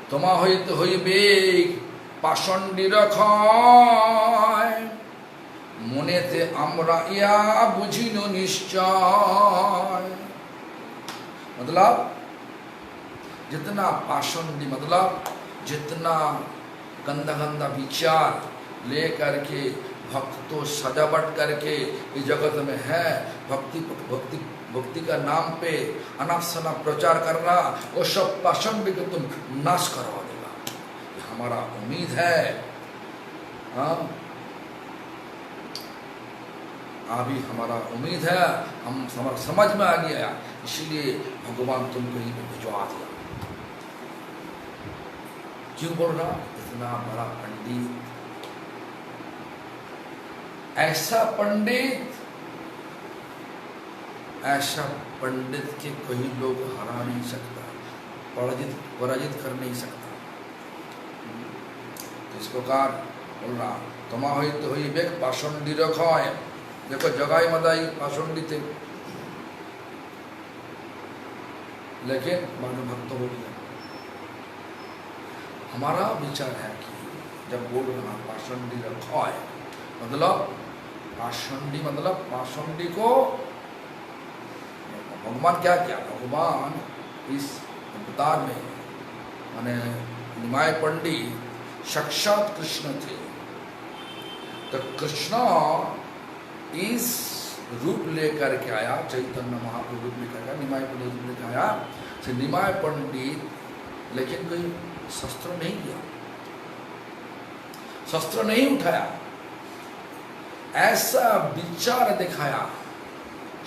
তোমা হইতে হইবে পাষণ্ডীর ক্ষয়, মনেতে আমরা ইয়া বুঝিন निश्चय। मतलब जितना पाषंडी मतलब जितना गंदा गंदा विचार ले करके भक्तों सजावट करके इस जगत में है, भक्ति का नाम पे अनाप प्रचार कर रहा, वो सब पाषंड को तुम नाश करवा देगा, ये हमारा उम्मीद है। हाँ, अभी हमारा उम्मीद है, हमारा समझ में आ गया, इसलिए भगवान तुमको ही भिजवा दिया। क्यों बोल रहा? इतना बड़ा पंडित, ऐसा पंडित के कोई लोग हरा नहीं सकता, पराजित कर नहीं सकता। इस प्रकार बोल रहा, তোমা হইতে হইবে পাষণ্ডীর ক্ষয়, देखो जगाई मदाई पाषंडी थे, लेकिन बाद में भक्त हो गया। हमारा विचार है कि जब बोल रहा पाषंडी रखा है, मतलब पाषंडी मतलब पाषंडी को भगवान क्या किया, भगवान इस अवतार में माने निमाय पंडित साक्षात कृष्ण थे। तो कृष्ण इस रूप लेकर के आया, चैतन्य महाप्रभु रूप लेकर आया, निमाय पंडित रूप लेकर आया। तो निमाय पंडित लेकिन कोई शस्त्र नहीं किया, शस्त्र नहीं उठाया, ऐसा विचार दिखाया,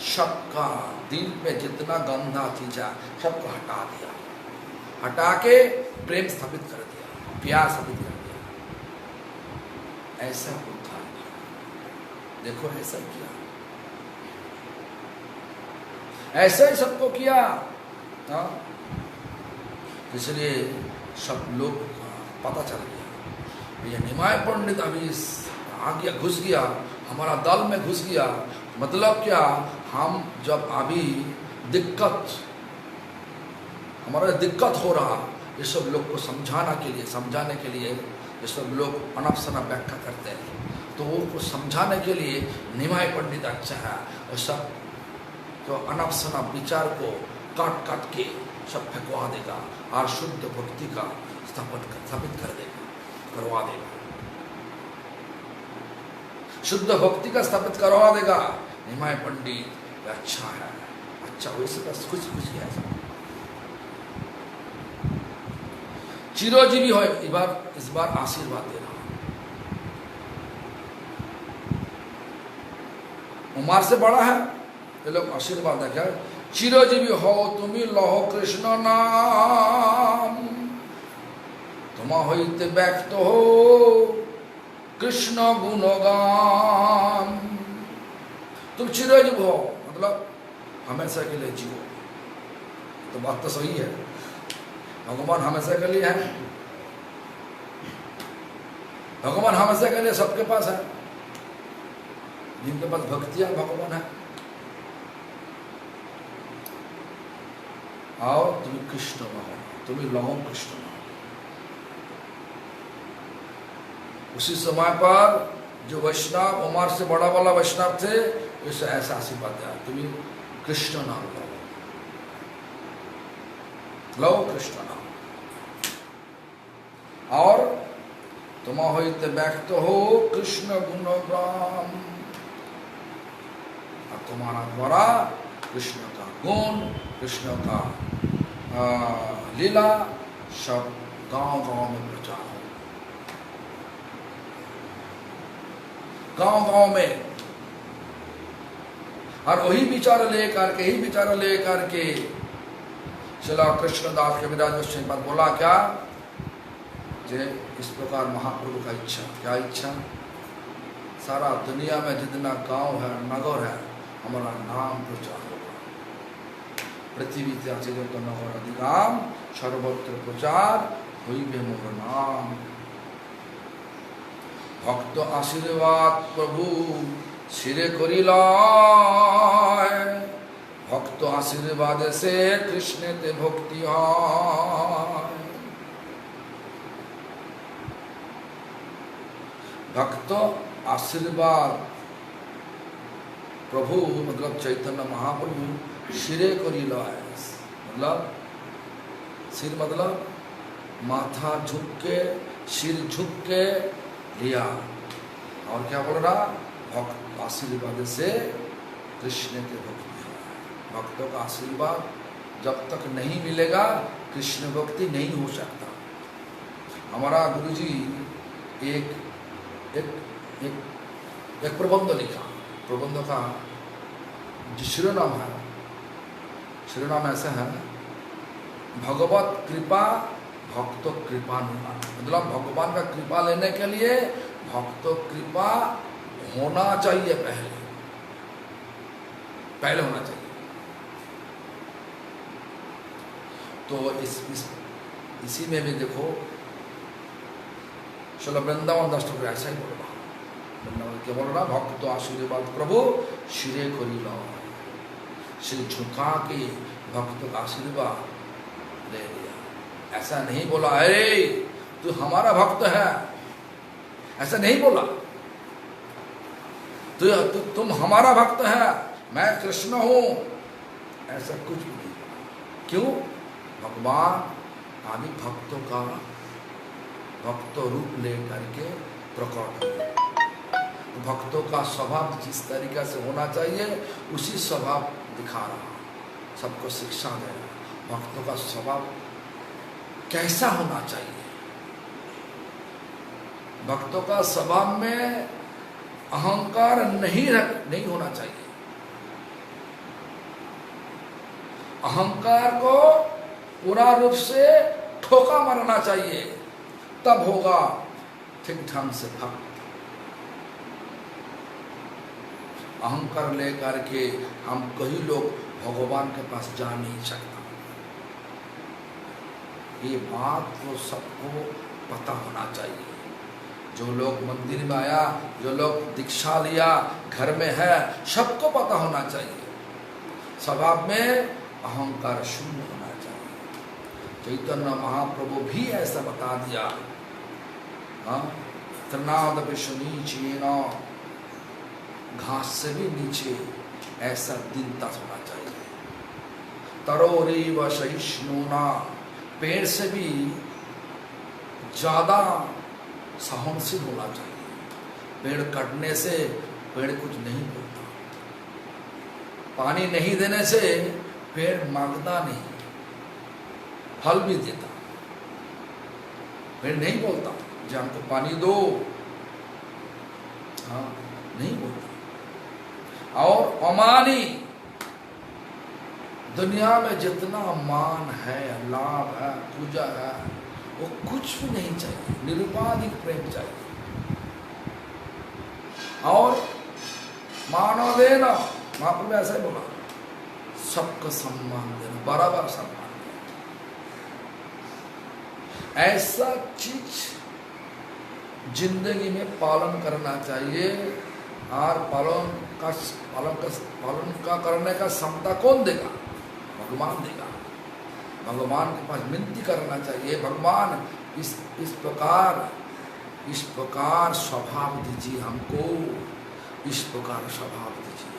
सबका दिल में जितना गंदा थी जा सबको हटा दिया, हटा के प्रेम स्थापित कर दिया, प्यार स्थापित कर दिया, ऐसा उद्धार किया। देखो ऐसा किया, ऐसा ही सबको किया। इसलिए सब लोग पता चल गया ये निमाय पंडित अभी आ गया, घुस गया, हमारा दल में घुस गया। मतलब क्या, हम जब अभी दिक्कत, हमारा दिक्कत हो रहा, ये सब लोग को समझाने के लिए ये सब लोग अनपसना व्याख्या करते हैं, तो उनको समझाने के लिए निमाय पंडित अच्छा है। और सब तो अनपसना विचार को काट काट के सब फेंकवा देगा और शुद्ध भक्ति का स्थापित कर देगा, करवा देगा, शुद्ध भक्ति का स्थापित करवा देगा। निमाय पंडित अच्छा है, अच्छा वैसे बस कुछ है सब चिरोजीवी हो। इस बार आशीर्वाद दे रहा, उमर से बड़ा है, ये लोग आशीर्वाद है क्या, चिरोजीवी हो तुम्हें लहो कृष्ण नाम, तुम होते व्यक्त हो कृष्ण गुणगान। तुम चिरंजीव हो, मतलब हमेशा के लिए जियो। तो बात तो सही है, भगवान हमेशा के लिए है, भगवान हमेशा के लिए सबके पास है, जिनके पास भक्तियां भगवान है। आओ तुम्हें कृष्ण बहो, तुम्हें लहो कृष्ण बहो। उसी समय पर जो वैष्णव उमर से बड़ा वाला वैष्णव थे, उसे ऐसा आशीर्वाद दिया, तुम्हें कृष्ण नाम लो, लो कृष्ण नाम, और तुम होते व्यक्त हो कृष्ण गुणगान, और तुम्हारा द्वारा कृष्ण का गुण, कृष्ण का लीला सब गांव गांव में प्रचार हो, गांव गांव में। और वही विचार लेकर के चला कृष्णदास के विराज सिंह पर बोला क्या, जे इस प्रकार महाप्रभु का इच्छा, क्या इच्छा, सारा दुनिया में जितना गांव है नगर है, हमारा नाम प्रचार होगा, पृथ्वी तो नगर अधिगाम सर्वत्र प्रचार हुई बे मोर नाम। भक्त आशीर्वाद प्रभु सिरे करिल, भक्त आशीर्वाद से कृष्ण ते भक्ति হয়। भक्त आशीर्वाद प्रभु मतलब चैतन्य महाप्रभु सिरे करिल, मतलब सिर मतलब माथा झुक के, सिर झुक के लिया। और क्या बोल रहा, भक्त आशीर्वाद से कृष्ण के भक्ति है। भक्तों का आशीर्वाद जब तक नहीं मिलेगा कृष्ण भक्ति नहीं हो सकता। हमारा गुरुजी एक एक एक एक प्रबंध लिखा, प्रबंध का जो शिरोनाम है, शिरोनाम ऐसा है, भगवत कृपा भक्त कृपा नहीं, मतलब भगवान का कृपा लेने के लिए भक्त कृपा होना चाहिए, पहले होना चाहिए। तो इसी में भी देखो, चलो वृंदावन दास ठाकुर ऐसा ही बोल रहा, क्या बोल रहा, भक्त तो आशीर्वाद प्रभु शिरे करी लो, सिर झुका के भक्त का आशीर्वाद ले लिया। ऐसा नहीं बोला अरे तू हमारा भक्त है, ऐसा नहीं बोला। तुम हमारा भक्त है, मैं कृष्ण हूं, ऐसा कुछ भी नहीं। क्यों? भगवान आदि भक्तों का भक्त रूप लेकर के प्रकट हुए। भक्तों का स्वभाव जिस तरीका से होना चाहिए उसी स्वभाव दिखा रहा, सबको शिक्षा दे रहा। भक्तों का स्वभाव कैसा होना चाहिए? भक्तों का स्वभाव में अहंकार नहीं होना चाहिए। अहंकार को पूरा रूप से ठोका मारना चाहिए, तब होगा ठीक ढंग से भक्त। अहंकार लेकर के हम कई लोग भगवान के पास जा नहीं सकता। ये बात तो सबको पता होना चाहिए। जो लोग मंदिर में आया, जो लोग दीक्षा लिया, घर में है, सबको पता होना चाहिए स्वभाव में अहंकार शून्य होना चाहिए। चैतन्य महाप्रभु भी ऐसा बता दिया। तृणाद नीचे घास से भी नीचे ऐसा दीनता होना चाहिए। तरोरी व सहिष्णुना, पेड़ से भी ज्यादा सहनशील होना चाहिए। पेड़ कटने से पेड़ कुछ नहीं बोलता, पानी नहीं देने से पेड़ मांगता नहीं, फल भी देता। पेड़ नहीं बोलता जो हमको पानी दो, हाँ नहीं बोलता। और अमानी, दुनिया में जितना मान है, लाभ है, पूजा है, वो कुछ भी नहीं चाहिए, निरुपाधिक प्रेम चाहिए। और मानव देना, महाप्रभु ऐसा ही बोला, सबका सम्मान देना, बराबर सम्मान देना। ऐसा चीज जिंदगी में पालन करना चाहिए। और पालन का करने का क्षमता कौन देगा? भगवान देगा। भगवान के पास विनती करना चाहिए, भगवान इस प्रकार स्वभाव दीजिए हमको, इस प्रकार स्वभाव दीजिए।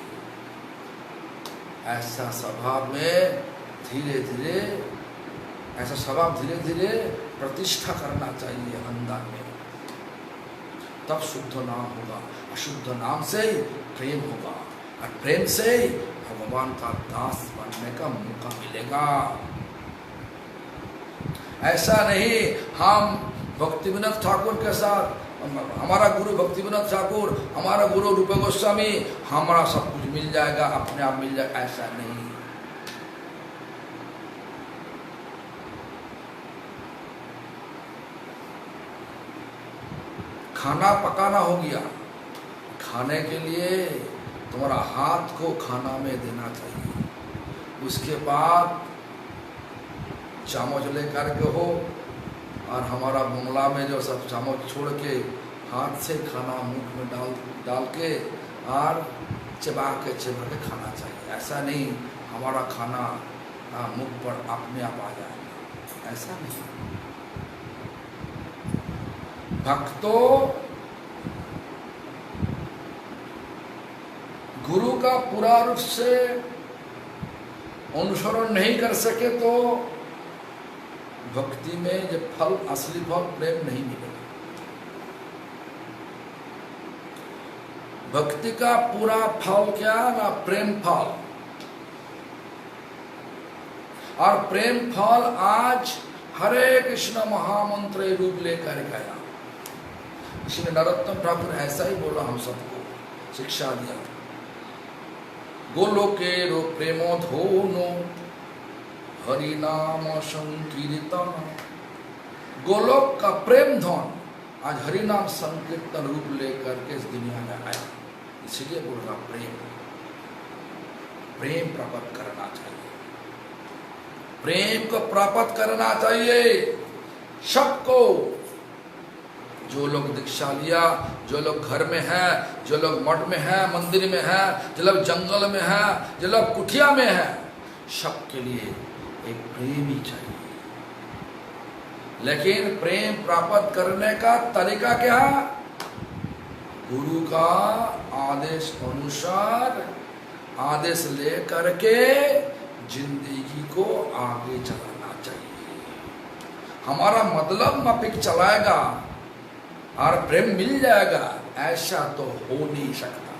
ऐसा स्वभाव में धीरे धीरे, ऐसा स्वभाव धीरे धीरे प्रतिष्ठा करना चाहिए अंदर में, तब शुद्ध नाम होगा। अशुद्ध नाम से प्रेम होगा, और प्रेम से भगवान का दास बनने का मौका मिलेगा। ऐसा नहीं हम भक्ति विनोद ठाकुर के साथ, हमारा गुरु भक्ति विनोद ठाकुर, हमारा गुरु रूप गोस्वामी, हमारा सब कुछ मिल जाएगा, अपने आप मिल जाएगा, ऐसा नहीं। खाना पकाना हो गया, खाने के लिए तुम्हारा हाथ को खाना में देना चाहिए। उसके बाद चामच लेकर के हो, और हमारा बंगला में जो सब चामच छोड़ के हाथ से खाना मुंह में डाल के और चबा के खाना चाहिए। ऐसा नहीं हमारा खाना मुंह पर अपने आप आ जाएगा, ऐसा नहीं। भक्तों, गुरु का पूरा रूप से अनुसरण नहीं कर सके तो भक्ति में जब फल, असली फल प्रेम नहीं मिलेगा। भक्ति का पूरा फल क्या ना? प्रेम फल। और प्रेम फल आज हरे कृष्ण महामंत्र रूप लेकर गया। इसलिए नरोत्तम ठाकुर ऐसा ही बोला, हम सबको शिक्षा दिया, गोलोके रो प्रेमो धोनो हरि नाम संकीर्तन। गोलोक का प्रेम धन आज हरि नाम संकीर्तन रूप लेकर के इस दुनिया में आया। इसलिए बोल रहा प्रेम प्राप्त करना चाहिए, प्रेम को प्राप्त करना चाहिए सबको। जो लोग दीक्षा लिया, जो लोग घर में है, जो लोग मठ में है, मंदिर में है, जो लोग जंगल में है, जो लोग कुटिया में है, सबके लिए एक प्रेम ही चाहिए। लेकिन प्रेम प्राप्त करने का तरीका क्या? गुरु का आदेश अनुसार आदेश ले करके जिंदगी को आगे चलाना चाहिए। हमारा मतलब माफिक चलाएगा और प्रेम मिल जाएगा, ऐसा तो हो नहीं सकता,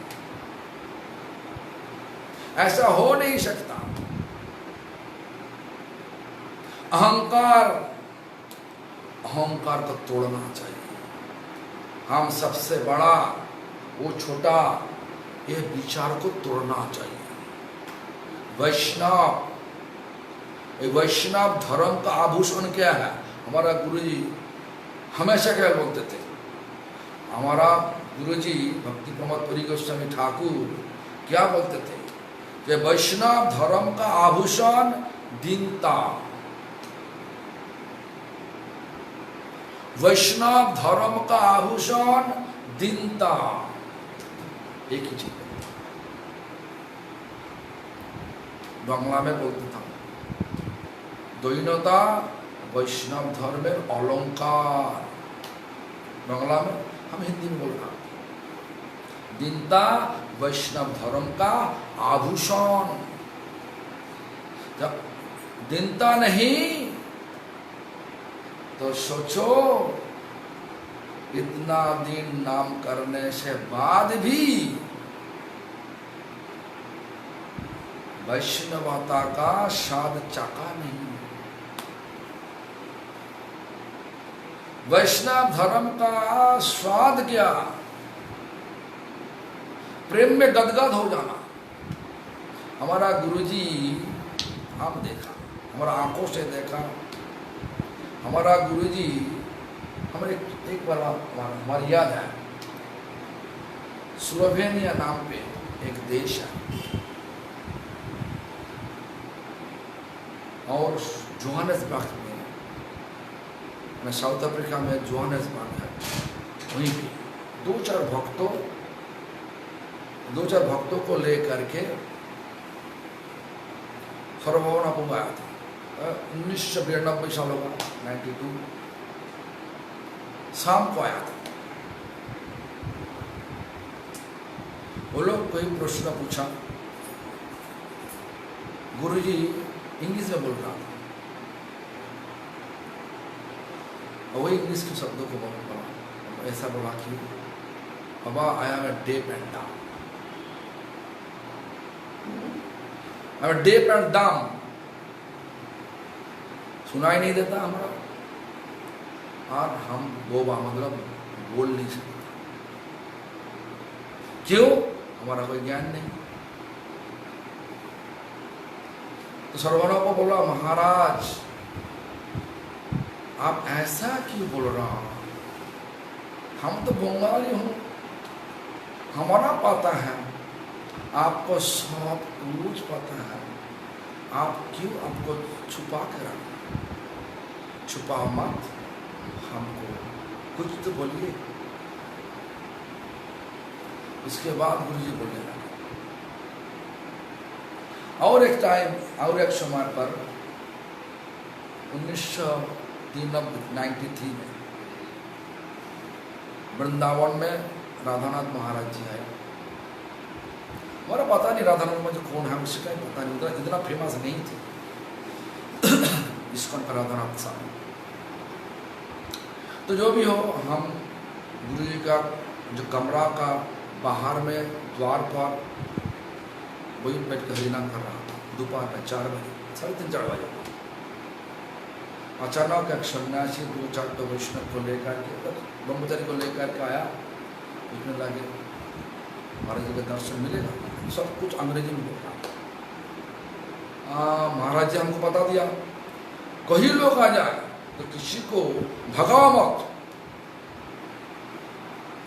ऐसा हो नहीं सकता। अहंकार को तोड़ना चाहिए। हम सबसे बड़ा, वो छोटा, ये विचार को तोड़ना चाहिए। वैष्णव धर्म का आभूषण क्या है? हमारा गुरुजी हमेशा क्या बोलते थे? हमारा गुरुजी भक्ति प्रमोद पुरी गोस्वामी ठाकुर क्या बोलते थे कि वैष्णव धर्म का आभूषण दीनता। वैष्णव धर्म का आभूषण दीनता, एक ही चीज। बांग्ला में बोलते था दीनता वैष्णव धर्म में अलंकार। बांग्ला में, हम हिंदी में बोल रहा, दीनता वैष्णव धर्म का आभूषण। जब दीनता नहीं तो सोचो, इतना दिन नाम करने से बाद भी वैष्णवता का स्वाद चखा नहीं। वैष्णव धर्म का स्वाद क्या? प्रेम में गदगद हो जाना। हमारा गुरुजी, हम देखा, हमारा आंखों से देखा, हमारा गुरुजी, हमारे एक बार हमारी याद है, स्लोवेनिया नाम पे एक देश है और जोहान्सबर्ग में साउथ अफ्रीका में जोहान्सबर्ग है, वहीं पे दो चार भक्तों को लेकर के सर्वभौम कुंभ आया था 1992 सालों का, 92 शाम को आया था। वो लोग कोई प्रश्न पूछा, गुरुजी इंग्लिश में बोल रहा था, और वही इंग्लिश के शब्दों को बोला, ऐसा बोला कि बाबा I am a deaf and dumb, I M def and डम। सुनाई नहीं देता हमारा, और हम बोबा, मतलब बोल नहीं सकते। क्यों? हमारा कोई ज्ञान नहीं। तो सर्वणों को बोला, महाराज आप ऐसा क्यों बोल रहा हो? हम तो बंगाली हूं, हमारा पता है, आपको सब कुछ पता है, आप क्यों आपको छुपा कर रखा? छुपा मत, हमको कुछ तो बोलिए। इसके बाद गुरुजी बोलने लगे। और एक टाइम, और एक समय पर 1993 में वृंदावन में राधानाथ महाराज जी आए। हमारा पता नहीं राधानाथ महाराज कौन है, उससे कहीं पता नहीं, इतना फेमस नहीं थे इस्कॉन का राधानाथ साहब। तो जो भी हो, हम गुरुजी का जो कमरा का बाहर में द्वार पर वही बैठ कर हरिनाम कर रहा था, दोपहर में 4 बजे, 3:30-4 बजे। अचानक एक सन्यासी 2-4 तो वैष्णव को लेकर के, ब्रह्मचारी को लेकर के आया, पूछने लगे महाराज जी का दर्शन मिलेगा? सब कुछ अंग्रेजी में बोल रहा। महाराज जी हमको बता दिया, कई लोग आ जाए तो किसी को भगाओ मत,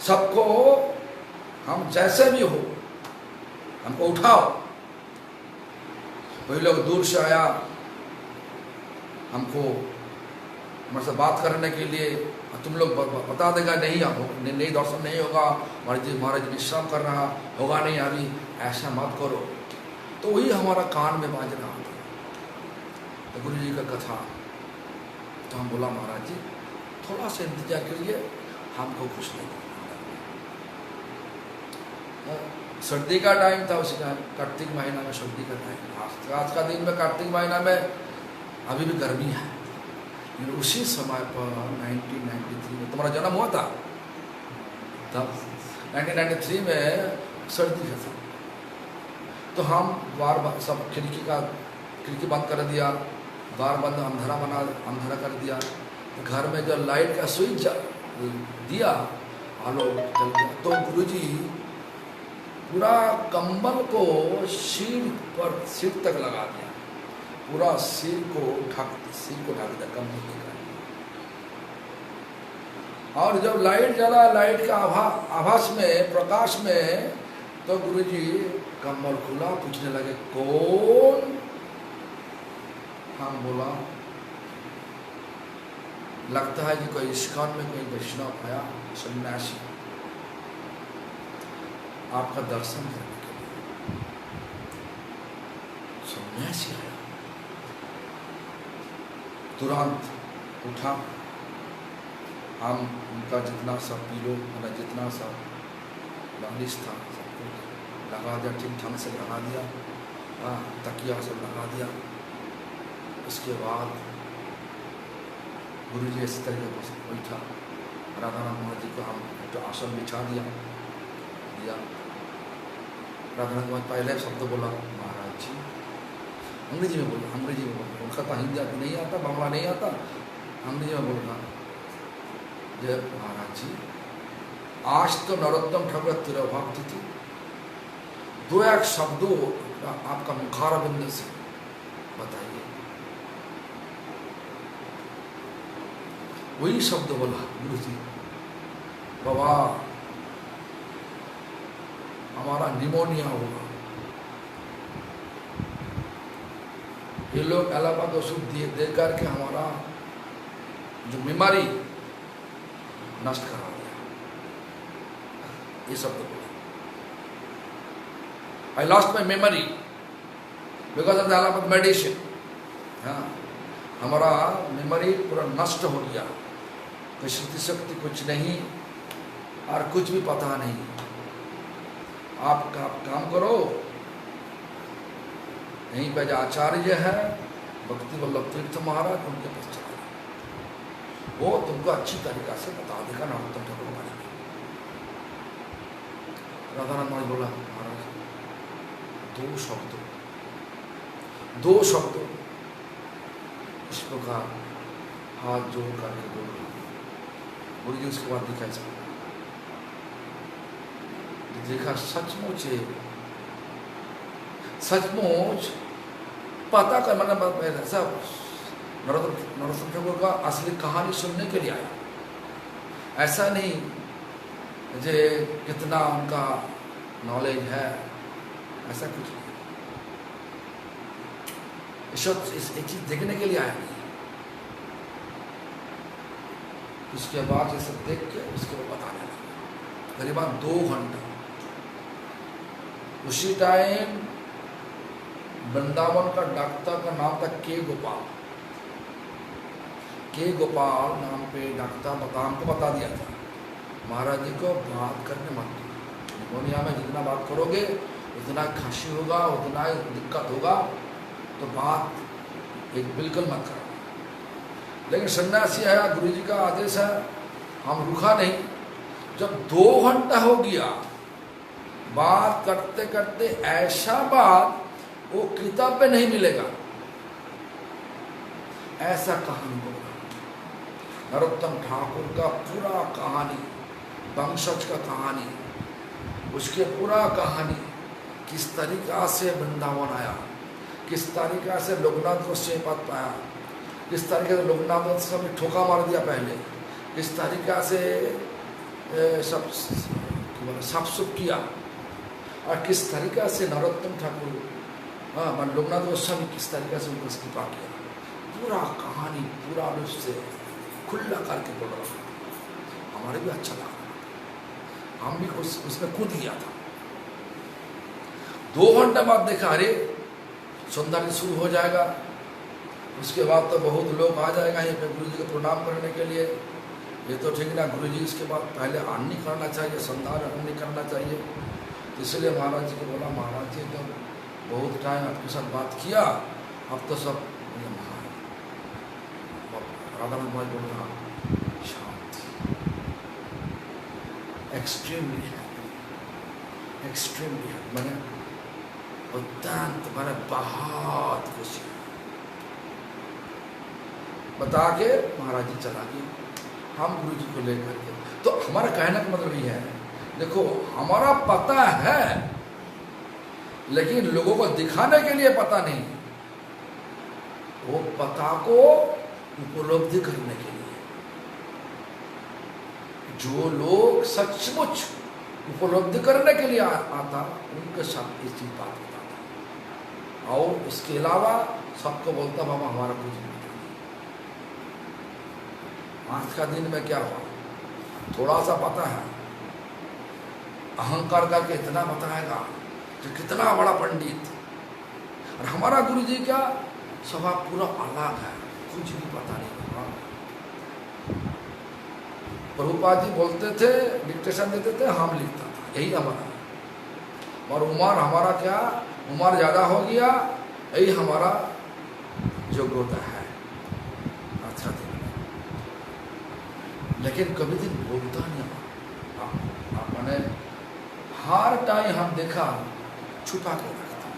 सबको हम जैसे भी हो हमको उठाओ। वही लोग दूर से आया, हमको हमारे से बात करने के लिए, तुम लोग बता देगा नहीं दर्शन नहीं होगा, महाराज विश्राम कर रहा होगा नहीं अभी, ऐसा मत करो। तो वही हमारा कान में बाज रहा था, तो गुरु जी का कथा। तो हम बोला महाराज जी थोड़ा सा इंतजार करिए, हमको कुछ नहीं। सर्दी का टाइम था उसी टाइम, कार्तिक महीना में सर्दी का टाइम। आज का दिन में कार्तिक महीना में अभी भी गर्मी है, लेकिन उसी समय पर 1993 में तुम्हारा जन्म हुआ था, तब 1993 में सर्दी का था। तो हम बार सब खिड़की बंद कर दिया, द्वार बंद, अंधेरा कर दिया। घर में जो लाइट का स्विच दिया, आलो जल गया। तो गुरुजी पूरा कंबल को सिर तक लगा दिया, पूरा सिर को ढक दिया कंबल के कारण। और जब लाइट जला, लाइट का आभास में, प्रकाश में, तो गुरुजी कंबल खुला, पूछने लगे कौन? हम बोला लगता है कि कोई इस्कॉन में कोई वैष्णव आया, सन्यासी, आपका दर्शन करने के लिए सन्यासी आया। तुरंत उठा, हम उनका जितना सब पीलो, मतलब जितना सब बालिश था सब कुछ लगा दिया, ठीक ढंग से लगा दिया, तकिया सब लगा दिया। उसके बाद गुरु जी इस तरीके से बैठा, राधा राम महाराज जी को हम तो आसन बिछा दिया। राधा राम महाराज पहले शब्द बोला महाराज जी, अंग्रेजी में बोला, उनका तो हिंदी नहीं आता, बांग्ला नहीं आता, अंग्रेजी में बोलना, जय महाराज जी आज तो नरोत्तम ठाकुर तिरुभाव तिथि, दो एक शब्दों आपका मुखारबिंद से बताइए। वही शब्द बोला गुरु जी, बाबा हमारा निमोनिया होगा, ये लोग अलाहाबाद औषध दे करके हमारा जो बीमारी नष्ट करा दिया, ये शब्द बोला। I lost my memory because of the Allahabad medicine. हाँ, हमारा मेमोरी पूरा नष्ट हो गया, कोई स्मृति शक्ति कुछ नहीं और कुछ भी पता नहीं। आप काम करो, यहीं पे जो आचार्य है भक्ति वल्लभ तीर्थ महाराज, उनके पास चला, वो तुमको अच्छी तरीका से बता देगा नरोत्तम ठाकुर के बारे में। राधा राम बोला महाराज दो शब्द इस प्रकार हाथ जोड़ करके बोलो। गुरु जी उसके बाद दिखाई सकता, देखा सचमुच पता कर, मतलब ऐसा नरोत्तम ठाकुर का असली कहानी सुनने के लिए आया, ऐसा नहीं जे कितना उनका नॉलेज है, ऐसा कुछ नहीं। एक चीज देखने के लिए आया नहीं। उसके बाद ये सब देख के उसके बाद बताने लगा, करीबन 2 घंटा। उसी टाइम वृंदावन का डॉक्टर का नाम था के गोपाल नाम पे डॉक्टर हमको बता दिया था, महाराज जी को बात करने मत दो, निमोनिया में जितना बात करोगे उतना खांसी होगा, उतना दिक्कत होगा, तो बात एक बिल्कुल मत करो। लेकिन सन्यासी आया, गुरु जी का आदेश है, हम रुका नहीं। जब 2 घंटा हो गया बात करते करते, ऐसा बात वो किताब में नहीं मिलेगा, ऐसा कहानी बोला। नरोत्तम ठाकुर का पूरा कहानी, वंशज का कहानी, उसके पूरा कहानी, किस तरीका से वृंदावन आया, किस तरीका से लोकनाथ को से पद पाया, किस तरीके से लोकनाथ से भी ठोका मार दिया पहले, किस तरीका से सब सुख किया, और किस तरीका से नरोत्तम ठाकुर लोकनाथ गोस्वामी किस तरीका से उनको कृपा किया, पूरा कहानी पूरा रूप से खुला करके बोल रहा था, हमारे भी अच्छा लगा, हम भी उसमें कूद गया था। 2 घंटे बाद देखा, अरे सौंदर्य शुरू हो जाएगा, उसके बाद तो बहुत लोग आ जाएगा यहाँ पे गुरु जी को प्रणाम करने के लिए। ये तो ठीक ना, गुरु जी इसके बाद पहले अन्नी करना चाहिए, सौंदर्य अन्नी करना चाहिए। तो इसलिए महाराज जी को बोला, महाराज जी तो बहुत टाइम आपके साथ बात किया, अब तो सब राधानंद भाई बोल रहा शांति, एक्सट्रीमली हैप्पी, एक्सट्रीमली हैप्पी, मैंने अत्यंत, मैंने बहुत खुशी बता के महाराज जी चला गए, हम गुरु जी को लेकर के। तो हमारा कहने का मतलब ये है, देखो हमारा पता है लेकिन लोगों को दिखाने के लिए पता नहीं, वो पता को उपलब्धि करने के लिए। जो लोग सचमुच उपलब्धि करने के लिए आता, उनके साथ इस चीज बात बताता, और इसके अलावा सबको बोलता बाबा हमारा कुछ नहीं। आज का दिन में क्या हुआ, थोड़ा सा पता है, अहंकार करके इतना बताएगा कि कितना बड़ा पंडित। और हमारा गुरु जी का स्वभाव पूरा अलग है, कुछ भी पता नहीं होगा। प्रभुपाद जी बोलते थे, डिक्टेशन देते थे, हम लिखता था, यही हमारा। और उम्र हमारा क्या, उम्र ज्यादा हो गया, यही हमारा योग्यता है। अच्छा दिन, लेकिन कभी दिन बोलता नहीं। मैंने हर टाइम हम देखा छुपा के रखता।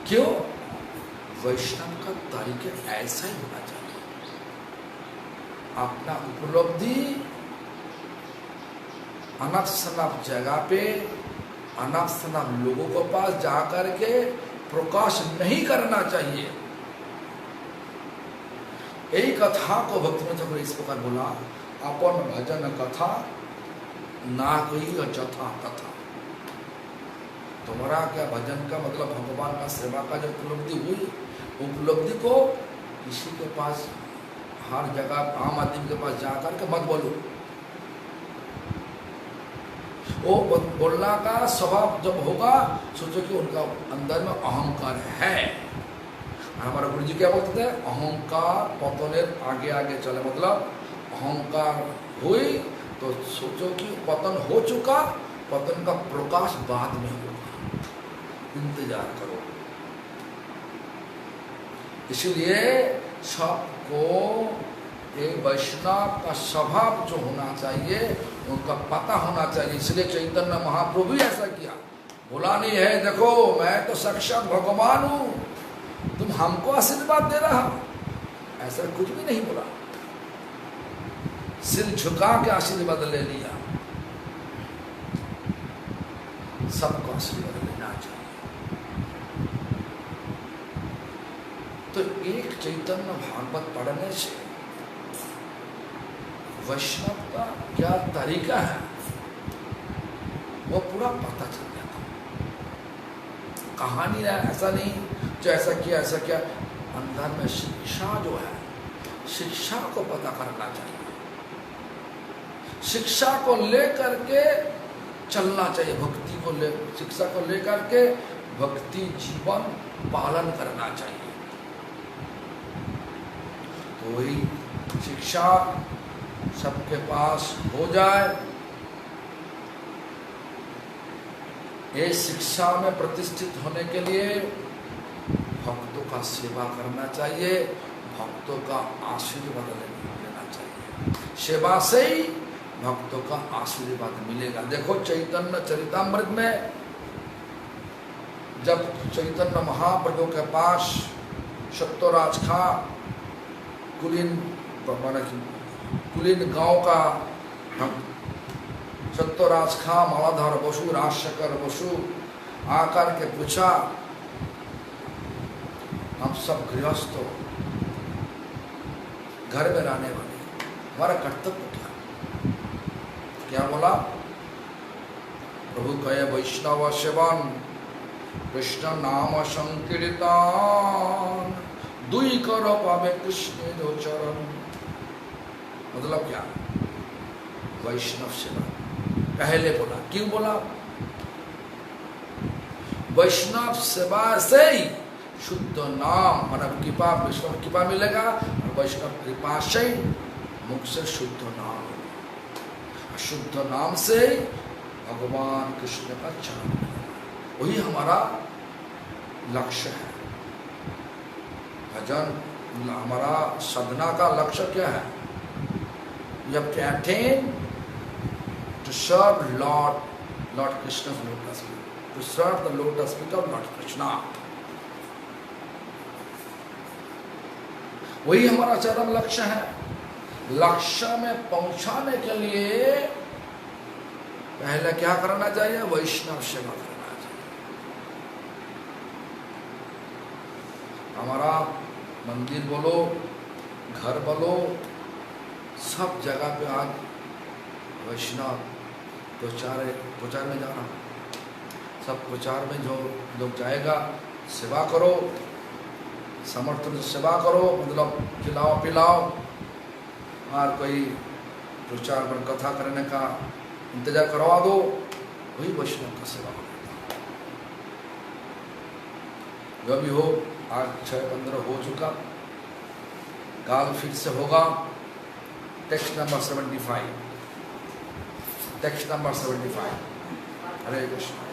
क्यों? वैष्णव का तरीका ऐसा ही होना चाहिए। अपना उपलब्धि अनफ शनफ जगह पे, अनफ शनफ लोगों के पास जाकर के प्रकाश नहीं करना चाहिए। यही कथा को भक्ति ठाकुर इस प्रकार बोला, अपन भजन कथा ना कोई जथा तथा। तुम्हारा क्या भजन का मतलब भगवान का सेवा का जो उपलब्धि हुई, उपलब्धि को किसी के पास, हर जगह आम आदमी के पास जाकर के मत बोलो। वो बोलना का स्वभाव जब होगा, सोचो कि उनका अंदर में अहंकार है। हमारा गुरु जी क्या बोलते थे, अहंकार पतनेर आगे आगे चले, मतलब अहंकार हुई तो सोचो कि पतन हो चुका, पतन का प्रकाश बाद में होगा, इंतजार करो। इसलिए सबको एक वैष्णव का स्वभाव जो होना चाहिए, उनका पता होना चाहिए। इसलिए चैतन्य महाप्रभु भी ऐसा किया, बोला नहीं है देखो मैं तो साक्षात भगवान हूं, तुम हमको आशीर्वाद दे रहा, ऐसा कुछ भी नहीं बोला। सिर झुका के आशीर्वाद ले लिया। सबको आशीर्वाद लेना चाहिए। तो एक चैतन्य भागवत पढ़ने से वैष्णव का क्या तरीका है वो पूरा पता चल जाता। कहानी है ऐसा नहीं जो ऐसा किया ऐसा किया, अंदर में शिक्षा जो है, शिक्षा को पता करना चाहिए, शिक्षा को लेकर के चलना चाहिए, भक्ति को ले, शिक्षा को लेकर के भक्ति जीवन पालन करना चाहिए। तो वही शिक्षा सबके पास हो जाए। ये शिक्षा में प्रतिष्ठित होने के लिए भक्तों का सेवा करना चाहिए, भक्तों का आशीर्वाद लेना चाहिए। सेवा से ही भक्तों का आशीर्वाद मिलेगा। देखो चैतन्य चरितामृत में जब चैतन्य महाप्रभु के पास सत्यराज खा कुलीन गांव का सत्यराज खा मालाधर बसु राजशेखर बसु आकर के पूछा, हम सब गृहस्थ घर में रहने वाले, हमारा कर्तव्य क्या बोला? प्रभु कहे वैष्णव सेवन कृष्ण नाम संकीर्तन दुई कर पावे कृष्ण चरण मतलब क्या? वैष्णव सेवा। पहले बोला, क्यों बोला? वैष्णव सेवा से ही शुद्ध नाम, मतलब कृपा, वैष्णव कृपा मिलेगा, और वैष्णव कृपा से मुख से शुद्ध नाम, शुद्ध नाम से भगवान कृष्ण का चरण मिलेगा। वही हमारा लक्ष्य है। भजन, हमारा साधना का लक्ष्य क्या है? You have to attain to serve Lord Krishna's lotus feet, to serve the lotus feet of Lord Krishna. वही हमारा चरम लक्ष्य है। लक्ष्य में पहुंचाने के लिए पहले क्या करना चाहिए? वैष्णव सेवा करना चाहिए। हमारा मंदिर बोलो, घर बोलो, सब जगह पे आज वैष्णव प्रचार में जाना। सब प्रचार में जो लोग जाएगा, सेवा करो, समर्थन से सेवा करो, मतलब खिलाओ पिलाओ, और कोई प्रचार पर कथा करने का इंतजार करवा दो, वही वैष्णव का सेवा हो। जो भी हो, आज 6:15 हो चुका, काल फिर से होगा। Text number 75, text number 75। हरे कृष्ण।